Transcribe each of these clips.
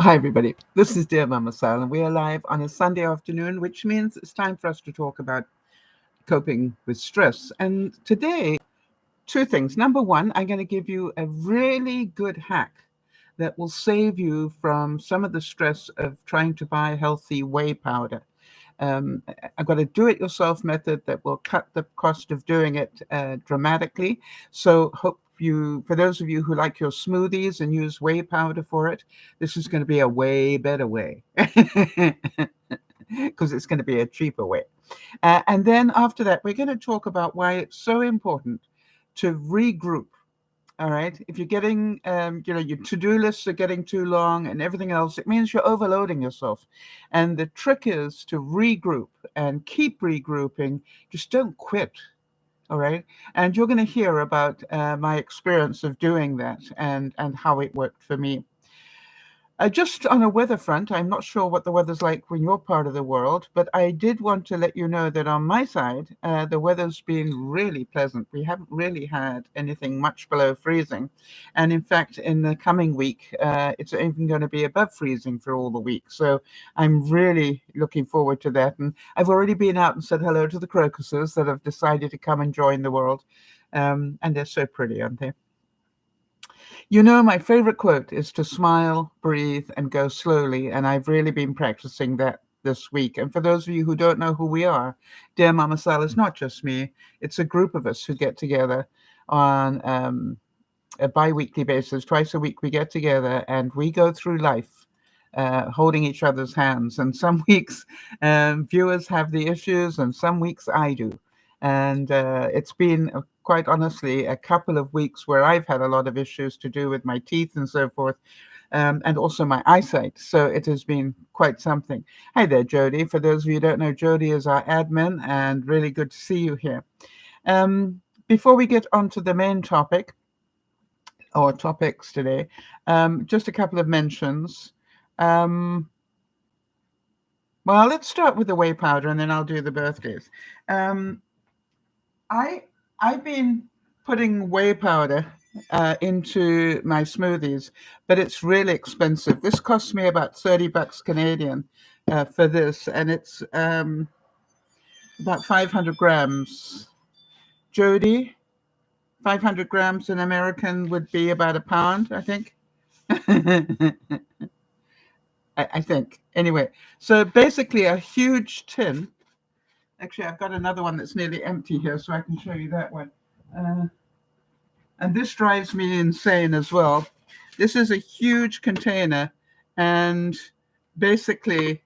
Oh, hi, everybody. This is DearMamaSal, and we are live on a Sunday afternoon, which means it's time for us to talk about coping with stress. And today, two things. Number one, I'm going to give you a really good hack that will save you from some of the stress of trying to buy healthy whey powder. I've got a do-it-yourself method that will cut the cost of doing it dramatically. So hope you, for those of you who like your smoothies and use whey powder for it, this is going to be a way better way because it's going to be a cheaper way. And then after that, we're going to talk about why it's so important to regroup. All right. If you're getting, your to-do lists are getting too long and everything else, it means you're overloading yourself. And the trick is to regroup and keep regrouping. Just don't quit. All right. And you're going to hear about my experience of doing that and how it worked for me. Just on a weather front, I'm not sure what the weather's like in your part of the world, but I did want to let you know that on my side, the weather's been really pleasant. We haven't really had anything much below freezing. And in fact, in the coming week, it's even going to be above freezing for all the week. So I'm really looking forward to that. And I've already been out and said hello to the crocuses that have decided to come and join the world. And they're so pretty, aren't they? You know, my favorite quote is to smile, breathe, and go slowly. And I've really been practicing that this week. And for those of you who don't know who we are, Dear Mama Sal is not just me. It's a group of us who get together on a bi-weekly basis. Twice a week we get together and we go through life holding each other's hands. And some weeks viewers have the issues and some weeks I do. And it's been quite honestly a couple of weeks where I've had a lot of issues to do with my teeth and so forth, and also my eyesight. So it has been quite something. Hi there, Jody. For those of you who don't know, Jody is our admin, and really good to see you here. Before we get on to the main topic, or topics today, just a couple of mentions. Well, let's start with the whey powder, and then I'll do the birthdays. I've been putting whey powder into my smoothies, but it's really expensive. This costs me about $30 Canadian for this, and it's about 500 grams. Jody, 500 grams in American would be about a pound, I think. I think. Anyway, so basically a huge tin. Actually, I've got another one that's nearly empty here, so I can show you that one. And this drives me insane as well. This is a huge container, and basically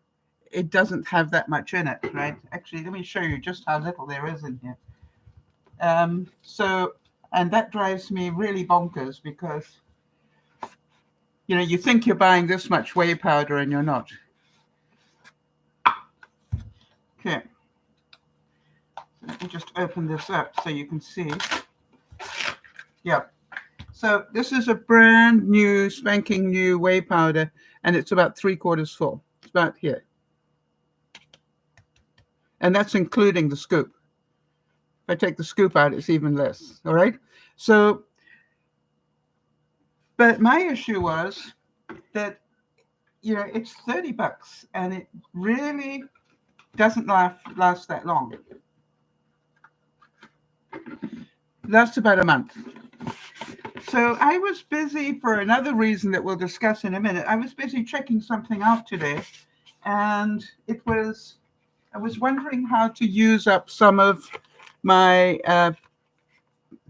it doesn't have that much in it, right? Actually, let me show you just how little there is in here. And that drives me really bonkers because, you think you're buying this much whey powder and you're not. Okay. Let me just open this up so you can see. Yeah. So this is a brand new, spanking new whey powder, and it's about 3/4 full. It's about here. And that's including the scoop. If I take the scoop out, it's even less. All right. So, but my issue was that, it's $30 and it really doesn't last that long. Lasts about a month. So I was busy for another reason that we'll discuss in a minute. I was busy checking something out today, and I was wondering how to use up some of my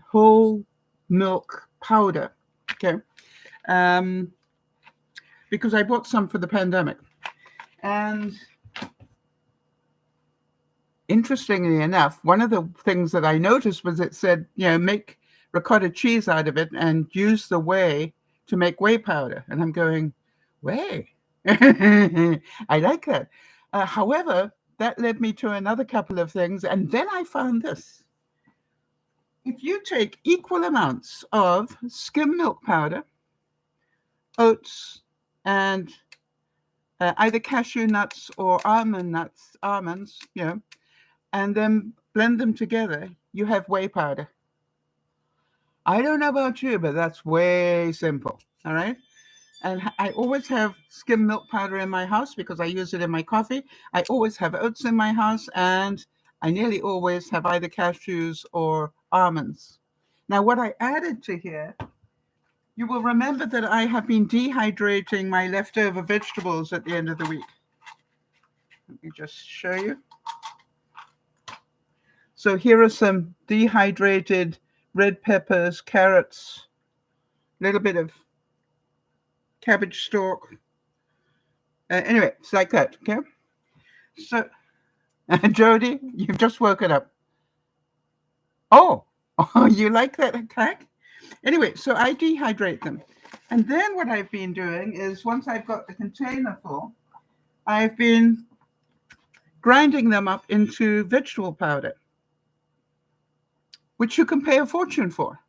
whole milk powder, okay? Because I bought some for the pandemic. And interestingly enough, one of the things that I noticed was it said, make ricotta cheese out of it and use the whey to make whey powder. And I'm going, whey? I like that. However, that led me to another couple of things. And then I found this. If you take equal amounts of skim milk powder, oats, and either cashew nuts or almonds, and then blend them together, you have whey powder. I don't know about you, but that's way simple. All right. And I always have skim milk powder in my house because I use it in my coffee. I always have oats in my house, and I nearly always have either cashews or almonds. Now, what I added to here, you will remember that I have been dehydrating my leftover vegetables at the end of the week. Let me just show you. So here are some dehydrated red peppers, carrots, a little bit of cabbage stalk. Anyway, it's like that, okay? So, Jody, you've just woken up. Oh, you like that attack? Anyway, so I dehydrate them. And then what I've been doing is once I've got the container full, I've been grinding them up into vegetable powder, which you can pay a fortune for.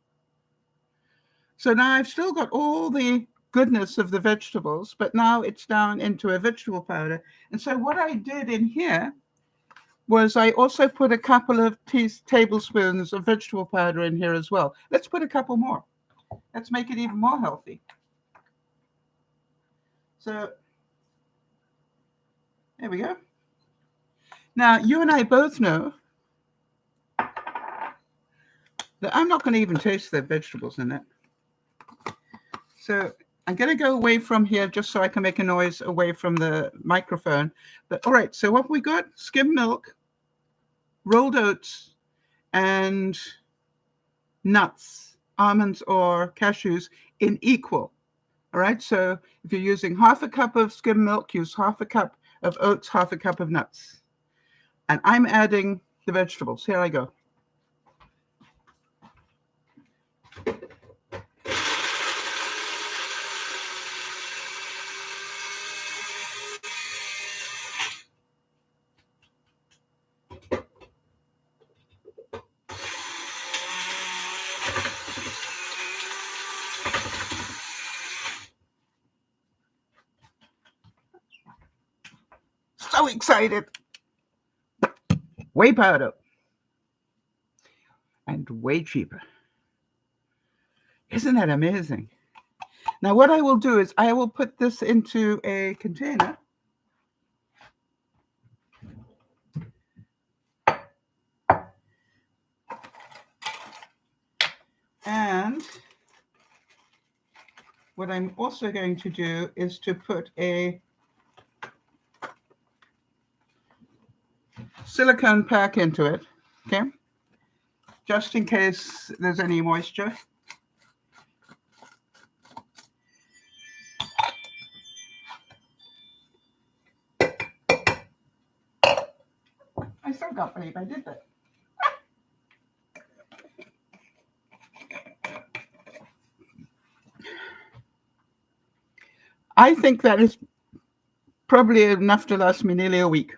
So now I've still got all the goodness of the vegetables, but now it's down into a vegetable powder. And so what I did in here was I also put a couple of tablespoons of vegetable powder in here as well. Let's put a couple more. Let's make it even more healthy. So there we go. Now, you and I both know that I'm not going to even taste the vegetables in it. So I'm going to go away from here just so I can make a noise away from the microphone. But all right, so what we got? Skim milk, rolled oats, and nuts, almonds or cashews in equal. All right, so if you're using half a cup of skim milk, use half a cup of oats, half a cup of nuts. And I'm adding the vegetables. Here I go. So excited. Whey powder. And way cheaper. Isn't that amazing? Now what I will do is I will put this into a container. And what I'm also going to do is to put a silicone pack into it, okay? Just in case there's any moisture. I still can't believe I did that. I think that is probably enough to last me nearly a week.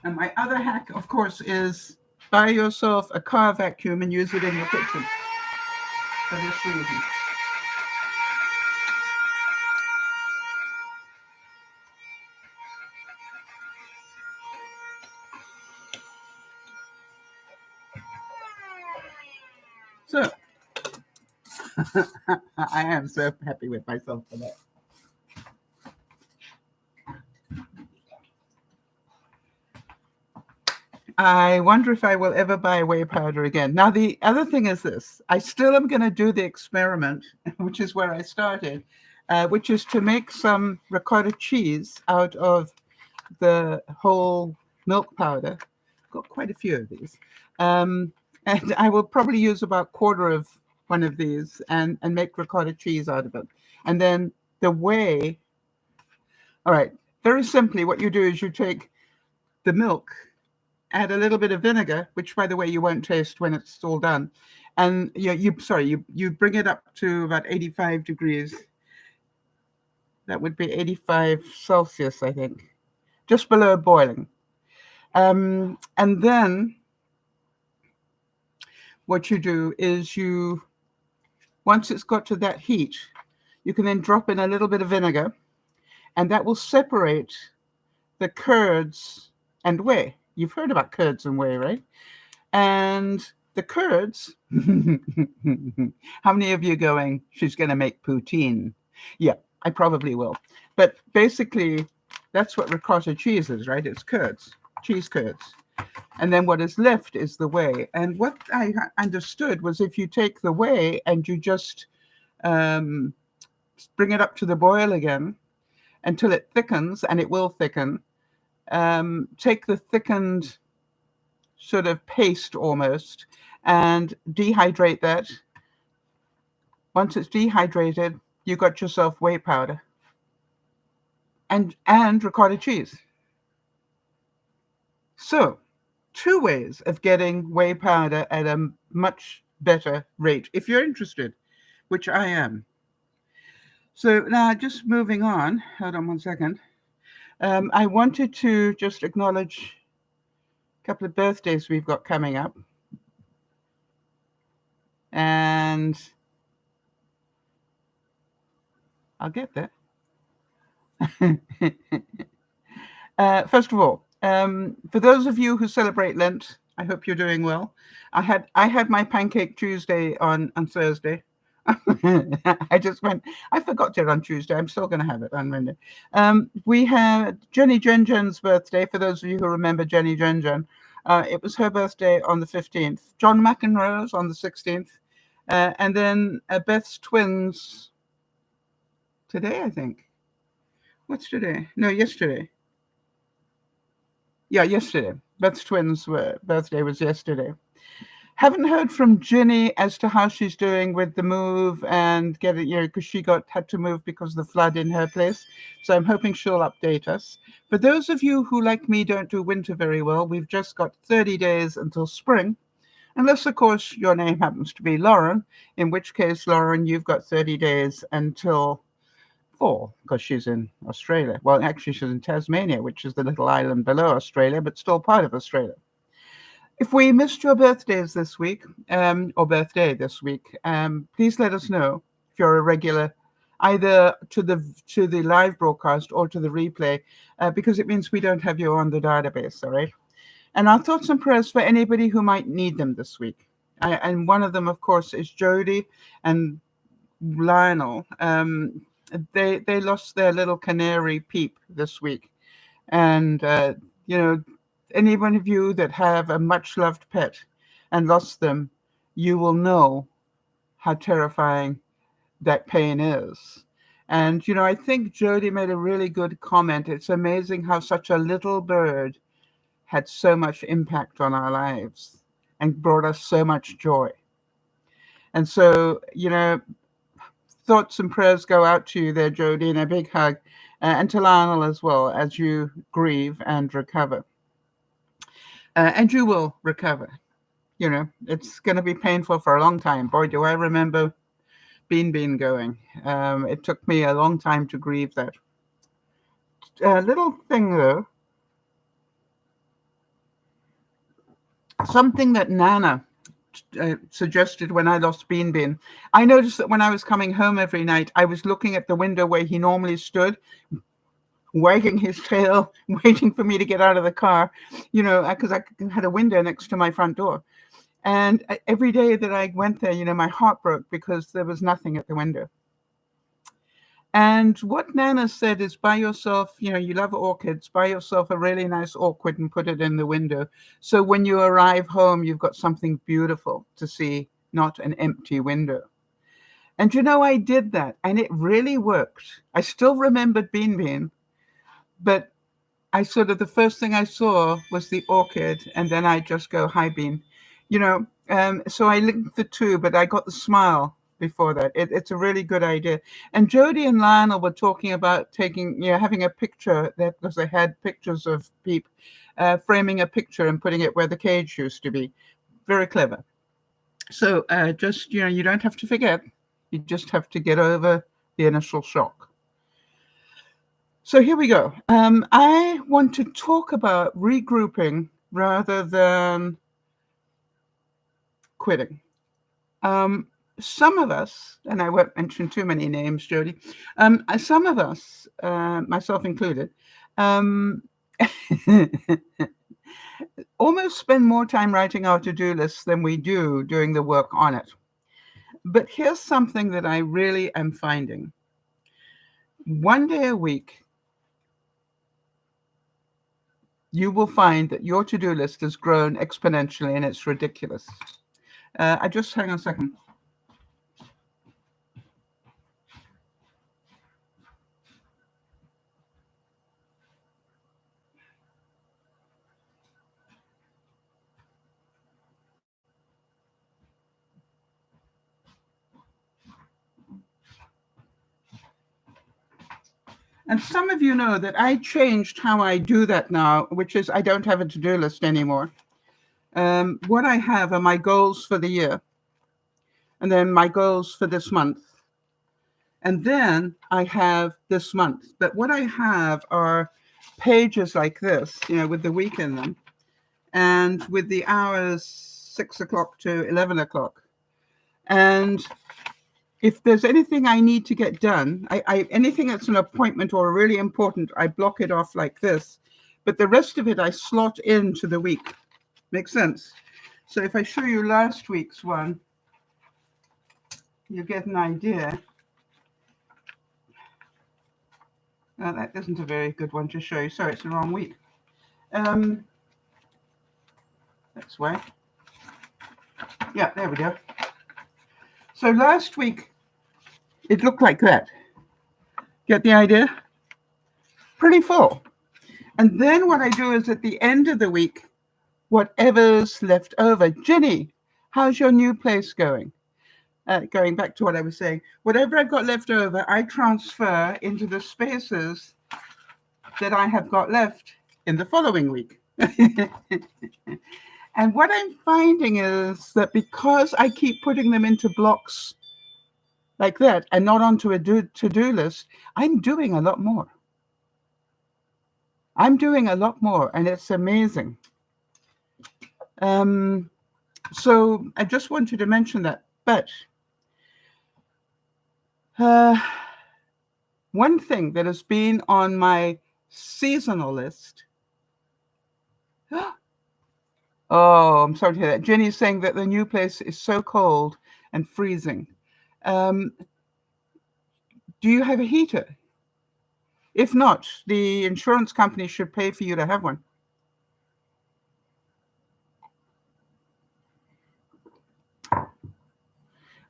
And my other hack, of course, is buy yourself a car vacuum and use it in your kitchen for this reason. So, I am so happy with myself for that. I wonder if I will ever buy whey powder again. Now, the other thing is this. I still am going to do the experiment, which is where I started, which is to make some ricotta cheese out of the whole milk powder. I've got quite a few of these. And I will probably use about a quarter of one of these and make ricotta cheese out of it. And then the whey. All right. Very simply, what you do is you take the milk, add a little bit of vinegar, which, by the way, you won't taste when it's all done. And you bring it up to about 85 degrees. That would be 85 Celsius, I think, just below boiling. And then what you do is once it's got to that heat, you can then drop in a little bit of vinegar, and that will separate the curds and whey. You've heard about curds and whey, right? And the curds, how many of you going, she's going to make poutine? Yeah, I probably will. But basically, that's what ricotta cheese is, right? It's curds, cheese curds. And then what is left is the whey. And what I understood was if you take the whey and you just um, bring it up to the boil again until it thickens, and it will thicken, take the thickened sort of paste almost and dehydrate that. Once it's dehydrated, you got yourself whey powder and ricotta cheese. So 2 ways of getting whey powder at a much better rate, if you're interested, which I am. So now just moving on, hold on one second. I wanted to just acknowledge a couple of birthdays we've got coming up. And I'll get there. First of all, for those of you who celebrate Lent, I hope you're doing well. I had my Pancake Tuesday on Thursday. I forgot it on Tuesday. I'm still going to have it on Monday. We had Jenny Jen's birthday, for those of you who remember Jenny Jen. It was her birthday on the 15th. John McEnroe's on the 16th. And then Beth's twins today, I think. What's today? No, yesterday. Yeah, yesterday. Beth's twins' birthday was yesterday. Haven't heard from Ginny as to how she's doing with the move and getting, because she had to move because of the flood in her place. So I'm hoping she'll update us. For those of you who, like me, don't do winter very well, we've just got 30 days until spring. Unless, of course, your name happens to be Lauren, in which case, Lauren, you've got 30 days until fall, because she's in Australia. Well, actually, she's in Tasmania, which is the little island below Australia, but still part of Australia. If we missed your birthdays this week, or birthday this week, please let us know if you're a regular, either to the live broadcast or to the replay, because it means we don't have you on the database, all right? And our thoughts and prayers for anybody who might need them this week. And one of them, of course, is Jody and Lionel. They lost their little canary Peep this week. And, any one of you that have a much-loved pet and lost them, you will know how terrifying that pain is. And, I think Jody made a really good comment. It's amazing how such a little bird had so much impact on our lives and brought us so much joy. And so, thoughts and prayers go out to you there, Jody, and a big hug, and to Lionel as well, as you grieve and recover. And you will recover. It's going to be painful for a long time. Boy, do I remember Bean going. It took me a long time to grieve that. Little thing, though. Something that Nana suggested when I lost Bean. I noticed that when I was coming home every night, I was looking at the window where he normally stood, wagging his tail, waiting for me to get out of the car, because I had a window next to my front door. And every day that I went there, my heart broke because there was nothing at the window. And what Nana said is, buy yourself, you love orchids, buy yourself a really nice orchid and put it in the window. So when you arrive home, you've got something beautiful to see, not an empty window. And I did that, and it really worked. I still remembered Bean, but the first thing I saw was the orchid, and then I just go, hi, Bean. So I linked the two, but I got the smile before that. It's a really good idea. And Jody and Lionel were talking about having a picture, because they had pictures of Peep, framing a picture and putting it where the cage used to be. Very clever. So just, you don't have to forget. You just have to get over the initial shock. So here we go. I want to talk about regrouping rather than quitting. Some of us, and I won't mention too many names, Jody, some of us, myself included, almost spend more time writing our to-do lists than we do doing the work on it. But here's something that I really am finding. One day a week, you will find that your to-do list has grown exponentially, and it's ridiculous. I just hang on a second. And some of you know that I changed how I do that now, which is I don't have a to-do list anymore. What I have are my goals for the year, and then my goals for this month. And then I have this month. But what I have are pages like this, with the week in them, and with the hours 6 o'clock to 11 o'clock. And if there's anything I need to get done, anything that's an appointment or really important, I block it off like this. But the rest of it, I slot into the week. Makes sense? So if I show you last week's one, you get an idea. That isn't a very good one to show you. Sorry, it's the wrong week. That's why. Yeah, there we go. So last week, it looked like that. Get the idea? Pretty full. And then what I do is at the end of the week, whatever's left over. Ginny, how's your new place going? Going back to what I was saying, whatever I've got left over, I transfer into the spaces that I have got left in the following week. And what I'm finding is that because I keep putting them into blocks like that and not onto a to-do list, I'm doing a lot more. And it's amazing. So I just wanted to mention that. But one thing that has been on my seasonal list. Oh, I'm sorry to hear that. Jenny's saying that the new place is so cold and freezing. Do you have a heater? If not, the insurance company should pay for you to have one.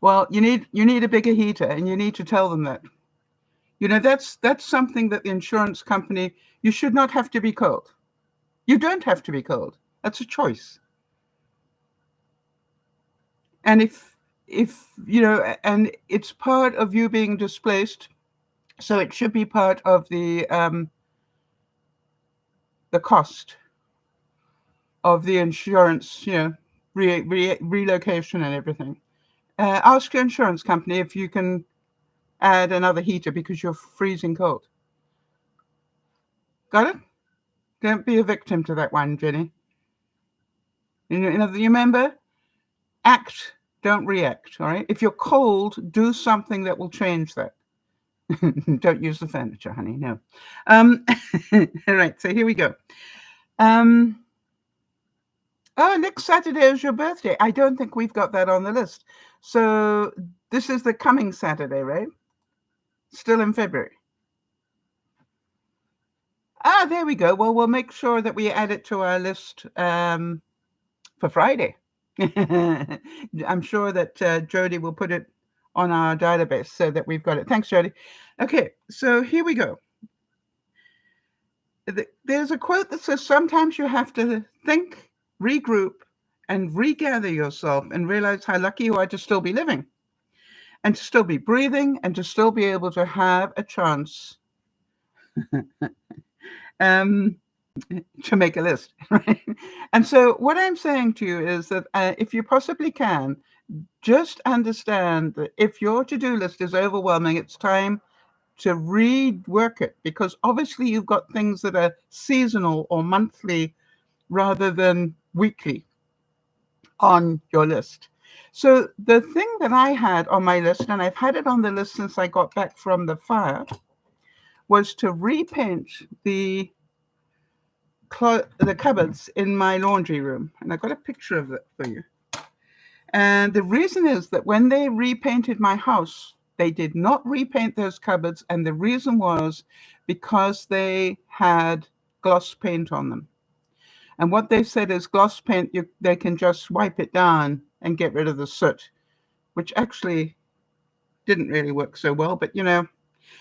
Well, you need a bigger heater, and you need to tell them that. That's something that the insurance company, you should not have to be cold. You don't have to be cold. That's a choice. And if and it's part of you being displaced, so it should be part of the cost of the insurance, relocation and everything. Ask your insurance company if you can add another heater because you're freezing cold. Got it? Don't be a victim to that one, Jenny. You remember? Act, don't react, all right? If you're cold, do something that will change that. Don't use the furniture, honey, no. All right, so here we go. Oh, next Saturday is your birthday. I don't think we've got that on the list. So this is the coming Saturday, right? Still in February. There we go. Well, we'll make sure that we add it to our list for Friday. I'm sure that Jody will put it on our database so that we've got it. Thanks, Jody. Okay, so here we go. There's a quote that says, sometimes you have to think, regroup, and regather yourself and realize how lucky you are to still be living and to still be breathing and to still be able to have a chance to make a list, right? And so what I'm saying to you is that if you possibly can, just understand that if your to-do list is overwhelming, it's time to rework it, because obviously you've got things that are seasonal or monthly rather than weekly on your list. So the thing that I had on my list, and I've had it on the list since I got back from the fire, was to repaint the the cupboards in my laundry room, and I got a picture of it for you. And the reason is that when they repainted my house, they did not repaint those cupboards, and the reason was because they had gloss paint on them. And what they said is gloss paint, they can just wipe it down and get rid of the soot, which actually didn't really work so well. But,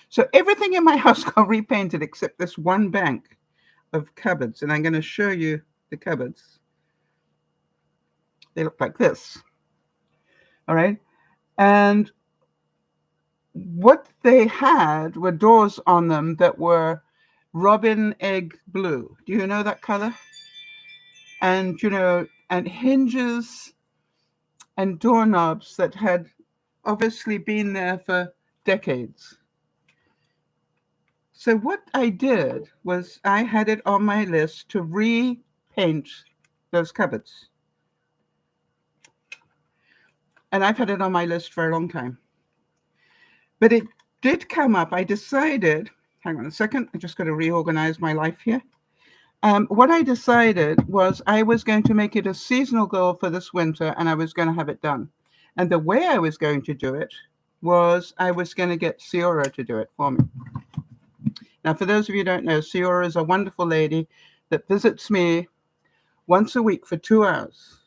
so everything in my house got repainted except this one bank of cupboards. And I'm going to show you the cupboards. They look like this. All right. And what they had were doors on them that were robin egg blue. Do you know that color? And, and hinges and doorknobs that had obviously been there for decades. So what I did was I had it on my list to repaint those cupboards. And I've had it on my list for a long time. But it did come up. I decided, hang on a second, I just got to reorganize my life here. What I decided was I was going to make it a seasonal goal for this winter, and I was going to have it done. And the way I was going to do it was I was going to get Ciora to do it for me. Now, for those of you who don't know, Ciora is a wonderful lady that visits me once a week for 2 hours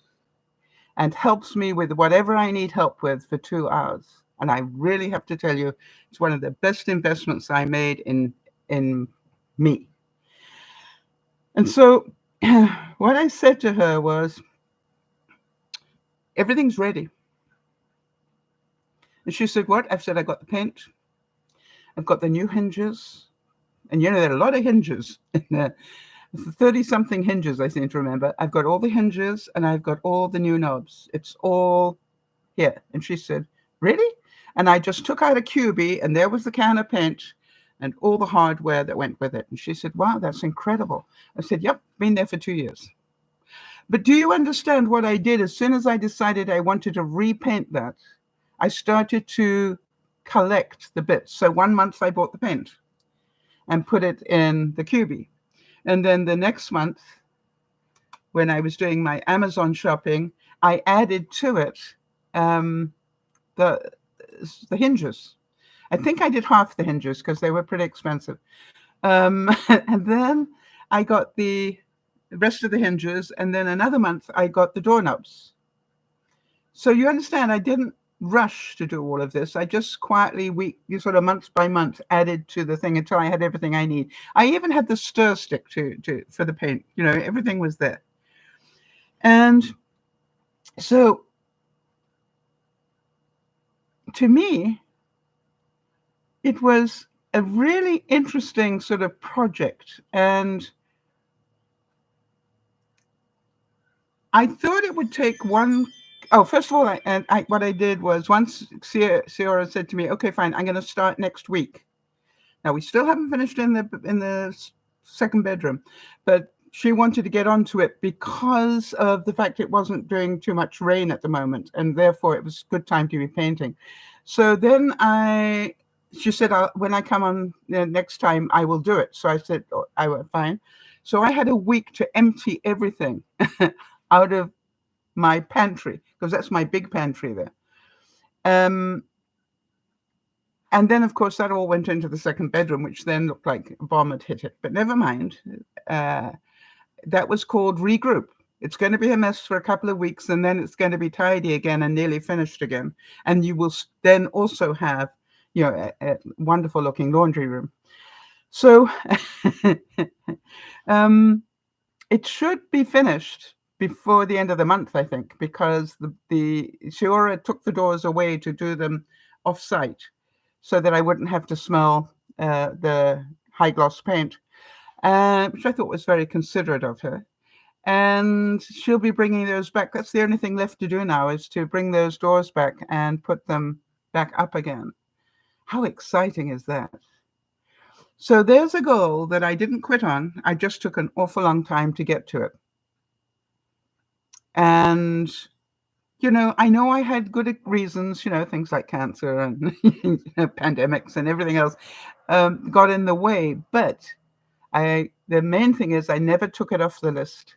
and helps me with whatever I need help with for 2 hours. And I really have to tell you, it's one of the best investments I made in me. And so what I said to her was, everything's ready. And she said, what? I've said, I got the paint. I've got the new hinges. And there are a lot of hinges in there. 30-something hinges, I seem to remember. I've got all the hinges and I've got all the new knobs. It's all here. And she said, really? And I just took out a cubie and there was the can of paint and all the hardware that went with it. And she said, wow, that's incredible. I said, yep, been there for 2 years. But do you understand what I did? As soon as I decided I wanted to repaint that, I started to collect the bits. So 1 month I bought the paint and put it in the cubie. And then the next month, when I was doing my Amazon shopping, I added to it the hinges. I think I did half the hinges because they were pretty expensive. And then I got the rest of the hinges. And then another month, I got the doorknobs. So you understand, I didn't rush to do all of this. I just quietly, sort of month by month, added to the thing until I had everything I need. I even had the stir stick for the paint. Everything was there. And so to me, it was a really interesting sort of project. And I thought it would take first of all, what I did was once Ciora said to me, okay, fine, I'm going to start next week. Now, we still haven't finished in the second bedroom, but she wanted to get onto it because of the fact it wasn't doing too much rain at the moment, and therefore it was a good time to be painting. So then she said, when I come on next time, I will do it. So I said, I went fine. So I had a week to empty everything out of my pantry, because that's my big pantry there. And then, of course, that all went into the second bedroom, which then looked like a bomb had hit it. But never mind. That was called Regroup. It's going to be a mess for a couple of weeks, and then it's going to be tidy again and nearly finished again. And you will then also have, a wonderful looking laundry room. So it should be finished before the end of the month, I think, because the Ciora took the doors away to do them off-site so that I wouldn't have to smell the high gloss paint, which I thought was very considerate of her. And she'll be bringing those back. That's the only thing left to do now, is to bring those doors back and put them back up again. How exciting is that? So there's a goal that I didn't quit on. I just took an awful long time to get to it. And, I know I had good reasons, things like cancer and pandemics and everything else got in the way. But I The main thing is I never took it off the list.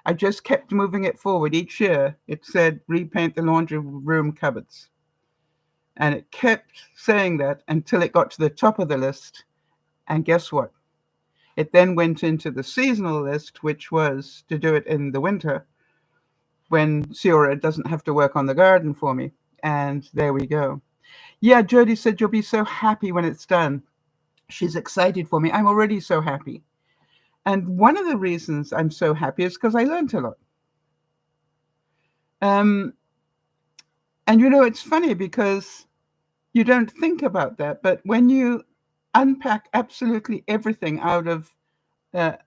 I just kept moving it forward. Each year it said repaint the laundry room cupboards. And it kept saying that until it got to the top of the list. And guess what? It then went into the seasonal list, which was to do it in the winter when Siora doesn't have to work on the garden for me. And there we go. Yeah, Jody said you'll be so happy when it's done. She's excited for me. I'm already so happy. And one of the reasons I'm so happy is because I learned a lot. And it's funny because you don't think about that, but when you unpack absolutely everything out of a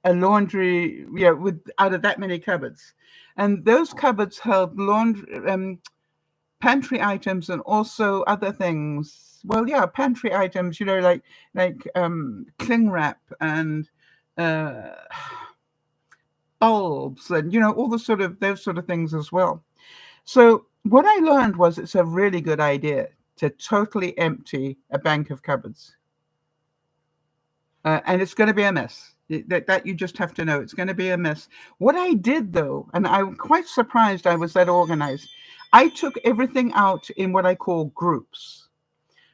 laundry, out of that many cupboards, and those cupboards held laundry, pantry items, and also other things. Well, yeah, pantry items, like cling wrap and bulbs, and all those sort of things as well. So what I learned was it's a really good idea to totally empty a bank of cupboards. And it's going to be a mess. That you just have to know. It's going to be a mess. What I did, though, and I'm quite surprised I was that organized, I took everything out in what I call groups.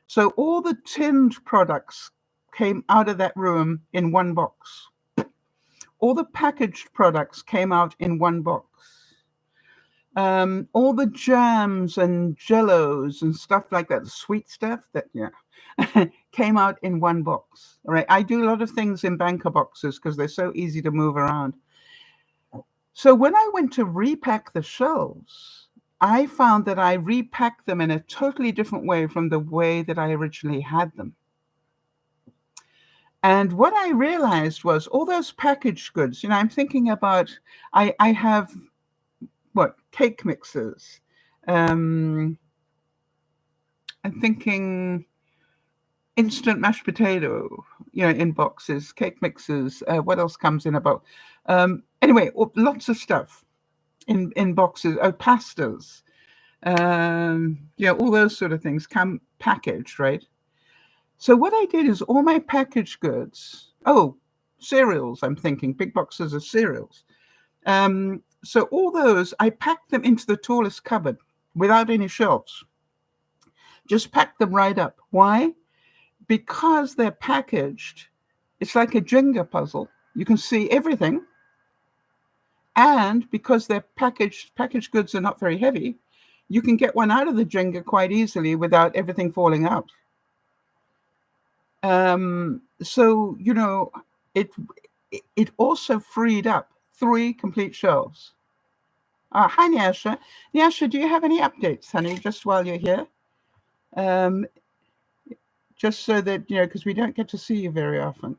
So all the tinned products came out of that room in one box. All the packaged products came out in one box. All the jams and jellos and stuff like that, the sweet stuff came out in one box. All right. I do a lot of things in banker boxes because they're so easy to move around. So when I went to repack the shelves, I found that I repacked them in a totally different way from the way that I originally had them. And what I realized was all those packaged goods, I'm thinking about, I have cake mixes. I'm thinking instant mashed potato, in boxes, cake mixes. What else comes in a box? Anyway, lots of stuff in boxes. Oh, pastas. All those sort of things come packaged, right? So what I did is all my packaged goods. Oh, cereals. I'm thinking big boxes of cereals. So all those, I packed them into the tallest cupboard without any shelves. Just packed them right up. Why? Because they're packaged. It's like a Jenga puzzle. You can see everything. And because they're packaged goods are not very heavy, you can get one out of the Jenga quite easily without everything falling out. So, it also freed up 3 complete shelves. Hi, Nyasha. Nyasha, do you have any updates, honey, just while you're here? Just so that, because we don't get to see you very often.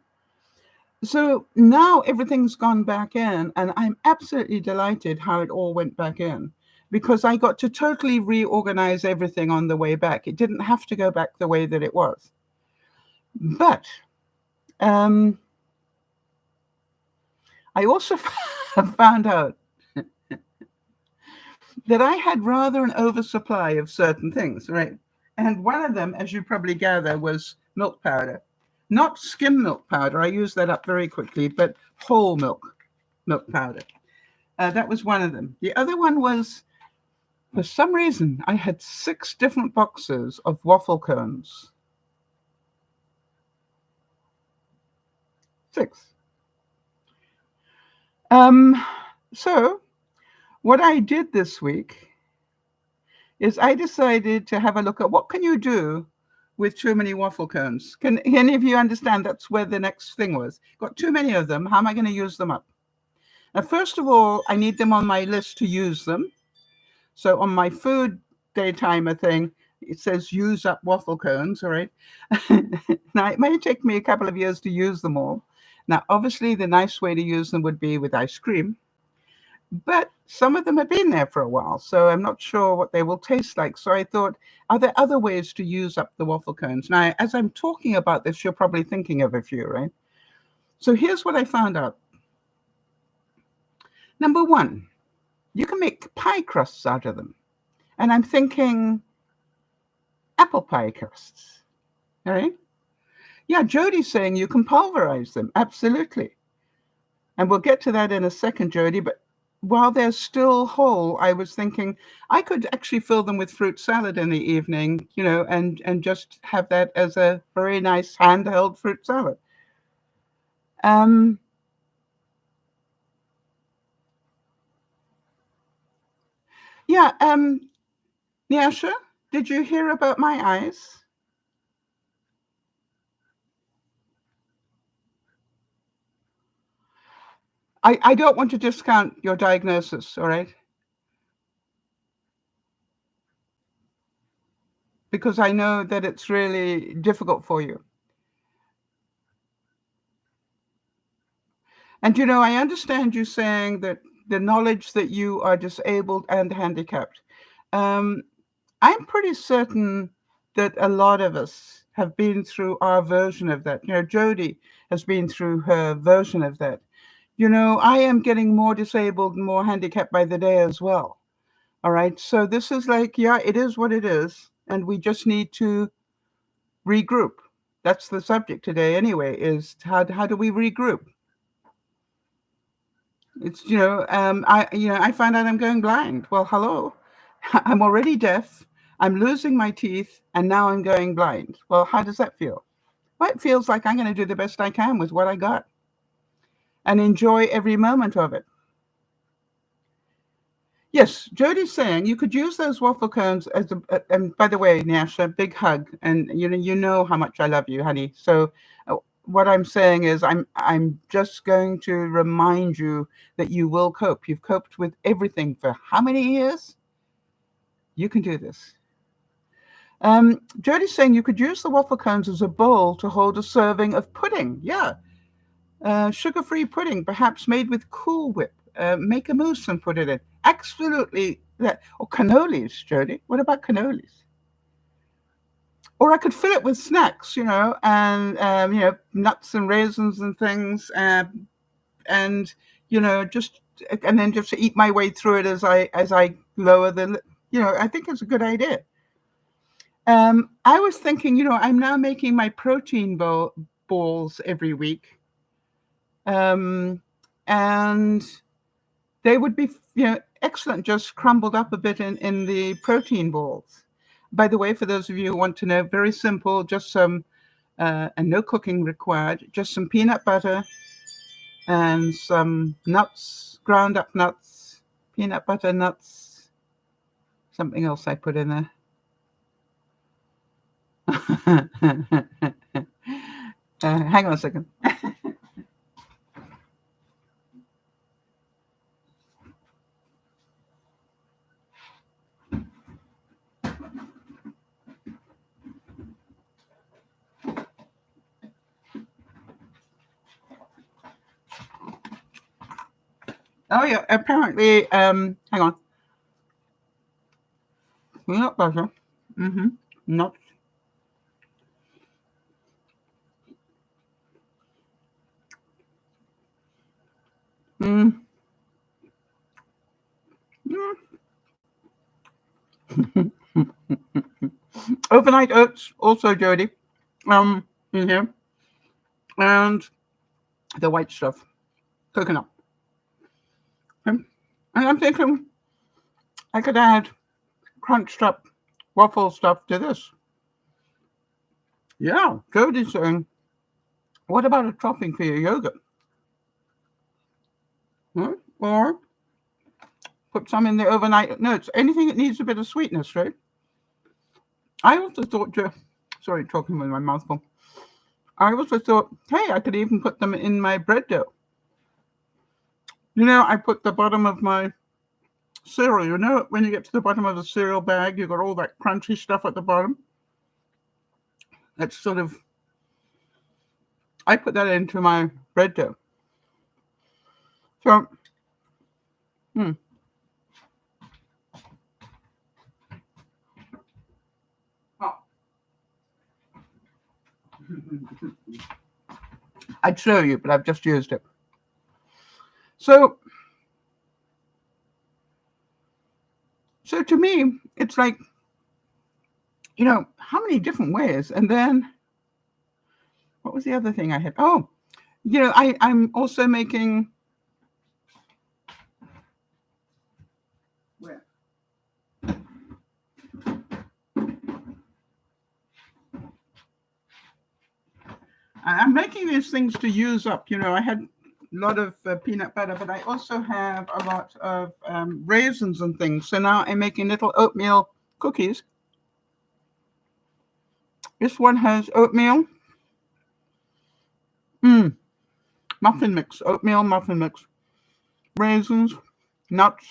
So now everything's gone back in, and I'm absolutely delighted how it all went back in, because I got to totally reorganize everything on the way back. It didn't have to go back the way that it was. But I also found out that I had rather an oversupply of certain things, right? And one of them, as you probably gather, was milk powder. Not skim milk powder. I used that up very quickly, but whole milk powder. That was one of them. The other one was, for some reason, I had 6 different boxes of waffle cones. 6. So what I did this week is I decided to have a look at what can you do with too many waffle cones. Can any of you understand that's where the next thing was? Got too many of them. How am I going to use them up? Now, first of all, I need them on my list to use them. So on my food day timer thing, it says use up waffle cones, all right? Now, it may take me a couple of years to use them all. Now, obviously, the nice way to use them would be with ice cream. But some of them have been there for a while, so I'm not sure what they will taste like. So I thought, are there other ways to use up the waffle cones? Now, as I'm talking about this, you're probably thinking of a few, right? So here's what I found out. Number 1, you can make pie crusts out of them. And I'm thinking apple pie crusts, all right? Yeah, Jody's saying you can pulverize them. Absolutely. And we'll get to that in a second, Jody. But while they're still whole, I was thinking I could actually fill them with fruit salad in the evening, and just have that as a very nice handheld fruit salad. Um, yeah, Nyasha, did you hear about my eyes? I don't want to discount your diagnosis, all right? Because I know that it's really difficult for you. And I understand you saying that the knowledge that you are disabled and handicapped. Um, I'm pretty certain that a lot of us have been through our version of that. Jody has been through her version of that. I am getting more disabled and more handicapped by the day as well. All right. So this is like, yeah, it is what it is. And we just need to regroup. That's the subject today anyway, is how do we regroup? It's, I find out I'm going blind. Well, hello. I'm already deaf. I'm losing my teeth and now I'm going blind. Well, how does that feel? Well, it feels like I'm going to do the best I can with what I got and enjoy every moment of it. Yes, Jody's saying you could use those waffle cones as and by the way, Nasha, big hug, and you know how much I love you, honey. So what I'm saying is I'm just going to remind you that you will cope. You've coped with everything for how many years? You can do this. Jody's saying you could use the waffle cones as a bowl to hold a serving of pudding. Yeah, sugar-free pudding, perhaps made with Cool Whip. Make a mousse and put it in. Absolutely. That. Or cannolis, Jody. What about cannolis? Or I could fill it with snacks, and nuts and raisins and things, and just and then just eat my way through it as I lower the. I think it's a good idea. I was thinking, I'm now making my protein balls every week, um, and they would be, excellent, just crumbled up a bit in the protein balls. By the way, for those of you who want to know, very simple, just some, and no cooking required, just some peanut butter and some nuts, ground up nuts, peanut butter nuts, something else I put in there. Hang on a second. Oh yeah, apparently, hang on. Peanut butter. Mm-hmm. Nuts. Mm. Mm. Overnight oats, also, Jody, in here, and the white stuff, coconut. And I'm thinking I could add crunched up waffle stuff to this. Yeah, Jody's saying, what about a topping for your yogurt? Hmm? Or put some in the overnight oats. Anything that needs a bit of sweetness, right? I also thought, sorry, talking with my mouth full. I also thought, hey, I could even put them in my bread dough. I put the bottom of my cereal. When you get to the bottom of the cereal bag, you've got all that crunchy stuff at the bottom. That's sort of, I put that into my bread dough. So, hmm. Oh. I'd show you, but I've just used it. So to me, it's like, how many different ways? And then, what was the other thing I had? Oh, I'm also making I'm making these things to use up. I had a lot of peanut butter, but I also have a lot of raisins and things. So now I'm making little oatmeal cookies. This one has oatmeal, muffin mix, oatmeal muffin mix, raisins, nuts.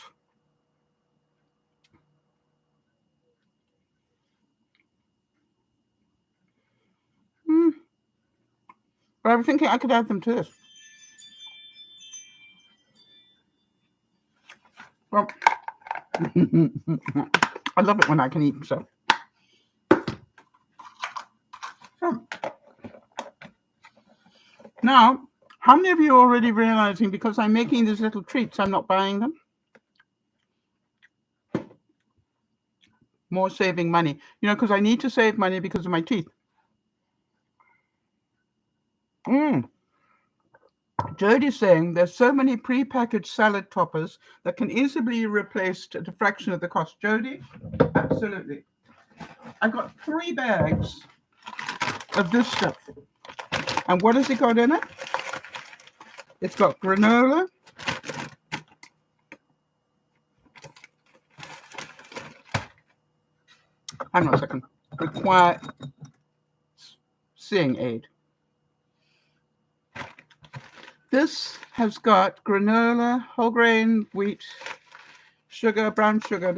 But I was thinking I could add them to this. Well, I love it when I can eat stuff. So, now, how many of you are already realizing because I'm making these little treats, I'm not buying them? More saving money. Because I need to save money because of my teeth. Jody's saying there's so many pre-packaged salad toppers that can easily be replaced at a fraction of the cost. Jody, absolutely. I got 3 bags of this stuff. And what has it got in it? It's got granola. Hang on a second. Require seeing aid. This has got granola, whole grain, wheat, sugar, brown sugar,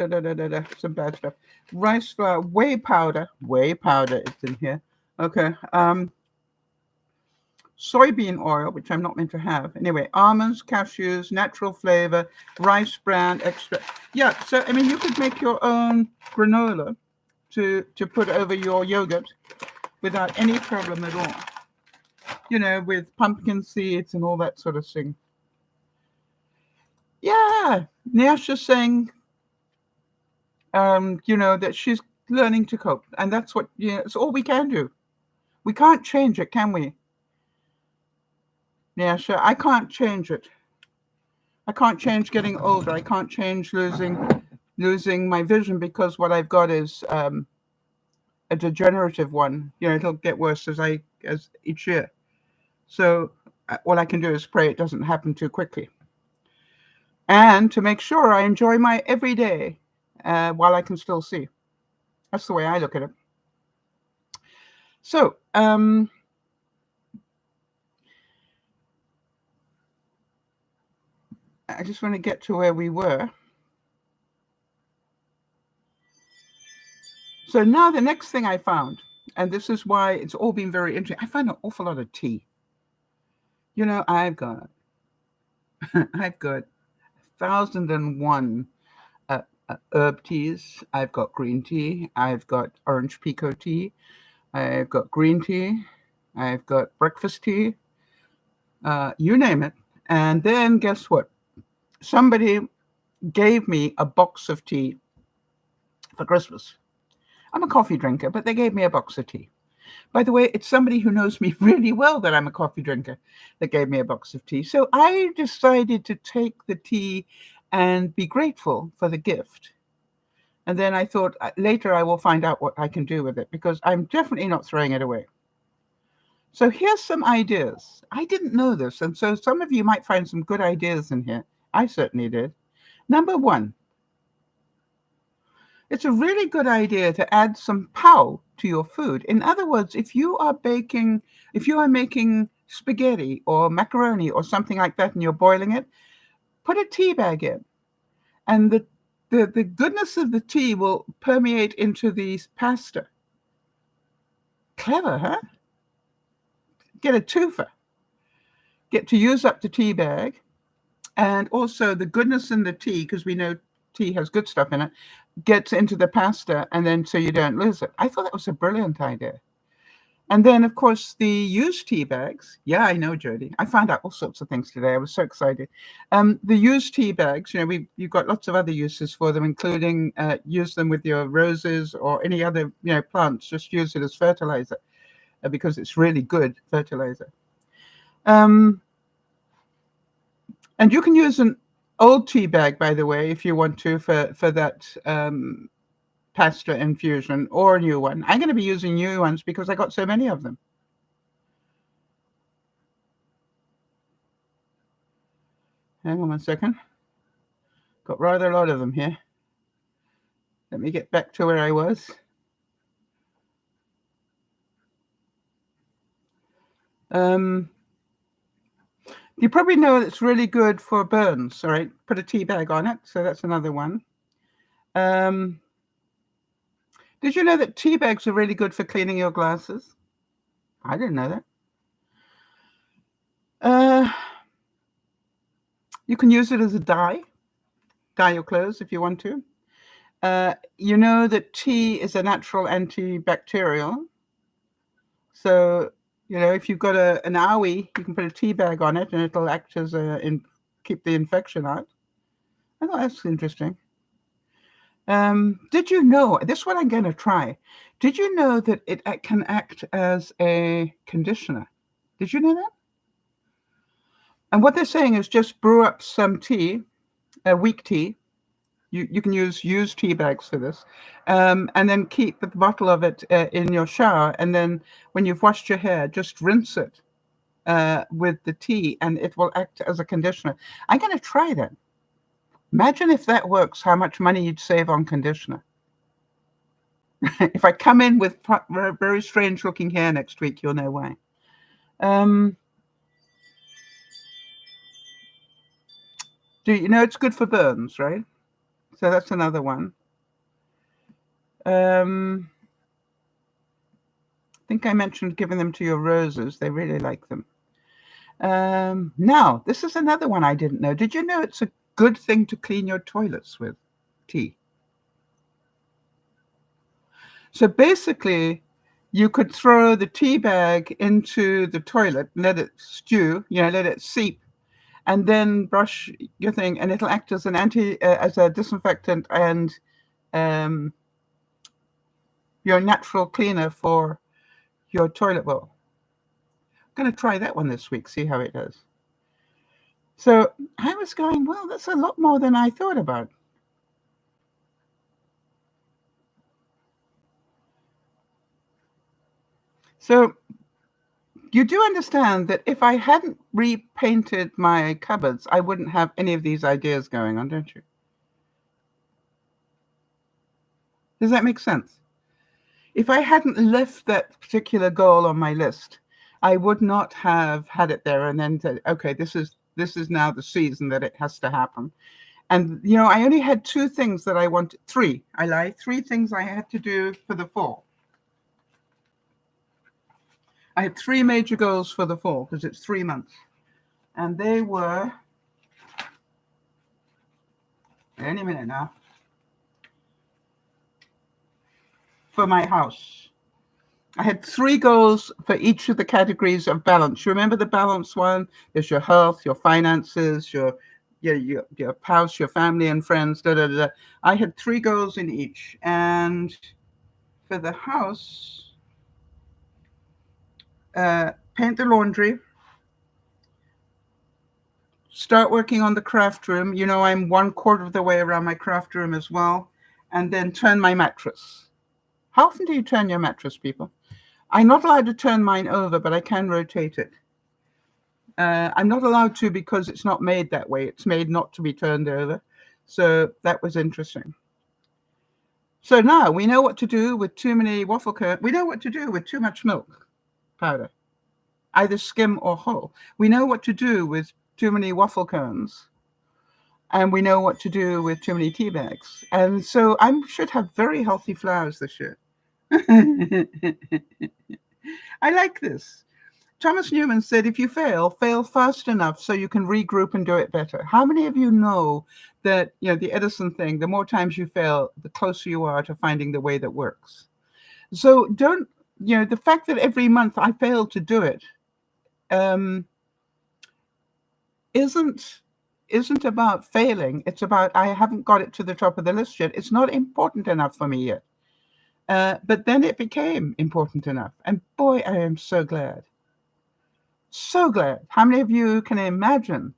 some bad stuff. Rice flour, whey powder is in here. Okay. Soybean oil, which I'm not meant to have. Anyway, almonds, cashews, natural flavor, rice bran, extra. Yeah, so, you could make your own granola to put over your yogurt without any problem at all. With pumpkin seeds and all that sort of thing. Yeah, Nyasha's saying, that she's learning to cope. And that's what, it's all we can do. We can't change it, can we? Nyasha, I can't change it. I can't change getting older. I can't change losing my vision because what I've got is a degenerative one. It'll get worse as each year. So all I can do is pray it doesn't happen too quickly. And to make sure I enjoy my every day while I can still see. That's the way I look at it. So, I just want to get to where we were. So now the next thing I found, and this is why it's all been very interesting, I find an awful lot of tea. I've got 1,001 herb teas. I've got green tea. I've got orange pekoe tea. I've got green tea. I've got breakfast tea. You name it. And then guess what? Somebody gave me a box of tea for Christmas. I'm a coffee drinker, but they gave me a box of tea. By the way, it's somebody who knows me really well that I'm a coffee drinker that gave me a box of tea. So I decided to take the tea and be grateful for the gift. And then I thought later I will find out what I can do with it because I'm definitely not throwing it away. So here's some ideas. I didn't know this. And so some of you might find some good ideas in here. I certainly did. Number 1. It's a really good idea to add some pow to your food. In other words, if you are making spaghetti or macaroni or something like that and you're boiling it, put a tea bag in. And the goodness of the tea will permeate into the pasta. Clever, huh? Get a twofer. Get to use up the tea bag. And also the goodness in the tea, because we know tea has good stuff in it, gets into the pasta, and then so you don't lose it. I thought that was a brilliant idea. And then, of course, the used tea bags. Yeah, I know, Jody. I found out all sorts of things today. I was so excited. The used tea bags, you've got lots of other uses for them, including use them with your roses or any other, plants. Just use it as fertilizer because it's really good fertilizer. And you can use an old tea bag, by the way, if you want to, for that pasta infusion, or a new one. I'm going to be using new ones because I got so many of them. Hang on 1 second. Got rather a lot of them here. Let me get back to where I was. You probably know it's really good for burns, all right? Put a tea bag on it, so that's another one. Did you know that tea bags are really good for cleaning your glasses? I didn't know that. You can use it as a dye your clothes if you want to. You know that tea is a natural antibacterial. So, if you've got an owie, you can put a tea bag on it and it'll act as keep the infection out. I thought that's interesting. Did you know, this one I'm going to try. Did you know that it can act as a conditioner? Did you know that? And what they're saying is just brew up some tea, weak tea. You can use used tea bags for this, and then keep the bottle of it in your shower. And then when you've washed your hair, just rinse it with the tea, and it will act as a conditioner. I'm going to try that. Imagine if that works, how much money you'd save on conditioner. If I come in with very strange looking hair next week, you'll know why. Do you know it's good for burns, right? So that's another one. I think I mentioned giving them to your roses. They really like them. Now, this is another one I didn't know. Did you know it's a good thing to clean your toilets with tea? So basically, you could throw the tea bag into the toilet, let it stew, let it seep, and then brush your thing, and it'll act as as a disinfectant and your natural cleaner for your toilet bowl. I'm going to try that one this week, see how it does. So I was going, well, that's a lot more than I thought about. So you do understand that if I hadn't repainted my cupboards, I wouldn't have any of these ideas going on, don't you? Does that make sense? If I hadn't left that particular goal on my list, I would not have had it there and then said, okay, this is now the season that it has to happen. And, I only had 2 things that I wanted. 3 things I had to do for the fall. I had 3 major goals for the fall because it's 3 months. And they were, any minute now, for my house. I had 3 goals for each of the categories of balance. You remember the balance one? There's your health, your finances, your house, your family and friends, I had 3 goals in each. And for the house, paint the laundry, start working on the craft room. I'm 1/4 of the way around my craft room as well. And then turn my mattress. How often do you turn your mattress, people? I'm not allowed to turn mine over, but I can rotate it. I'm not allowed to because it's not made that way. It's made not to be turned over. So that was interesting. So now we know what to do with too many waffle cones. We know what to do with too much milk powder, either skim or whole. We know what to do with too many waffle cones. And we know what to do with too many tea bags. And so I should have very healthy flowers this year. I like this. Thomas Newman said, if you fail fast enough so you can regroup and do it better. How many of you know that, the Edison thing, the more times you fail, the closer you are to finding the way that works. So don't, the fact that every month I fail to do it isn't about failing. It's about I haven't got it to the top of the list yet. It's not important enough for me yet. But then it became important enough. And boy, I am so glad. So glad. How many of you can imagine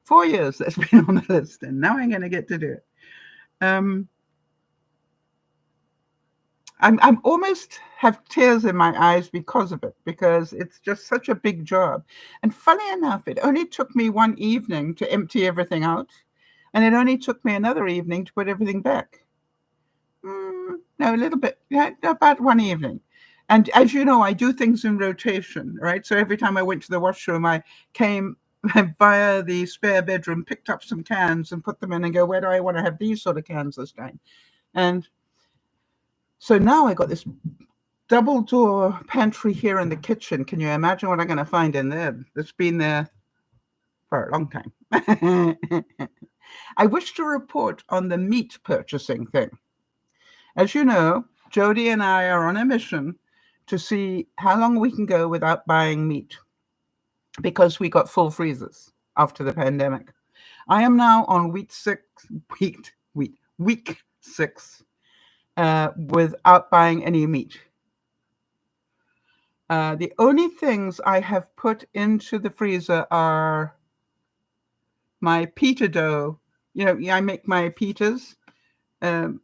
4 years that's been on the list and now I'm going to get to do it? I'm almost have tears in my eyes because of it, because it's just such a big job. And funny enough, it only took me one evening to empty everything out, and it only took me another evening to put everything back. No, a little bit, yeah, about one evening. And as you know, I do things in rotation, right? So every time I went to the washroom, I came via the spare bedroom, picked up some cans and put them in and go, where do I want to have these sort of cans this time? And so now I got this double door pantry here in the kitchen. Can you imagine what I'm going to find in there? That's been there for a long time. I wish to report on the meat purchasing thing. As you know, Jody and I are on a mission to see how long we can go without buying meat, because we got full freezers after the pandemic. I am now on week 6 without buying any meat. The only things I have put into the freezer are my pita dough. You know, I make my pitas, um,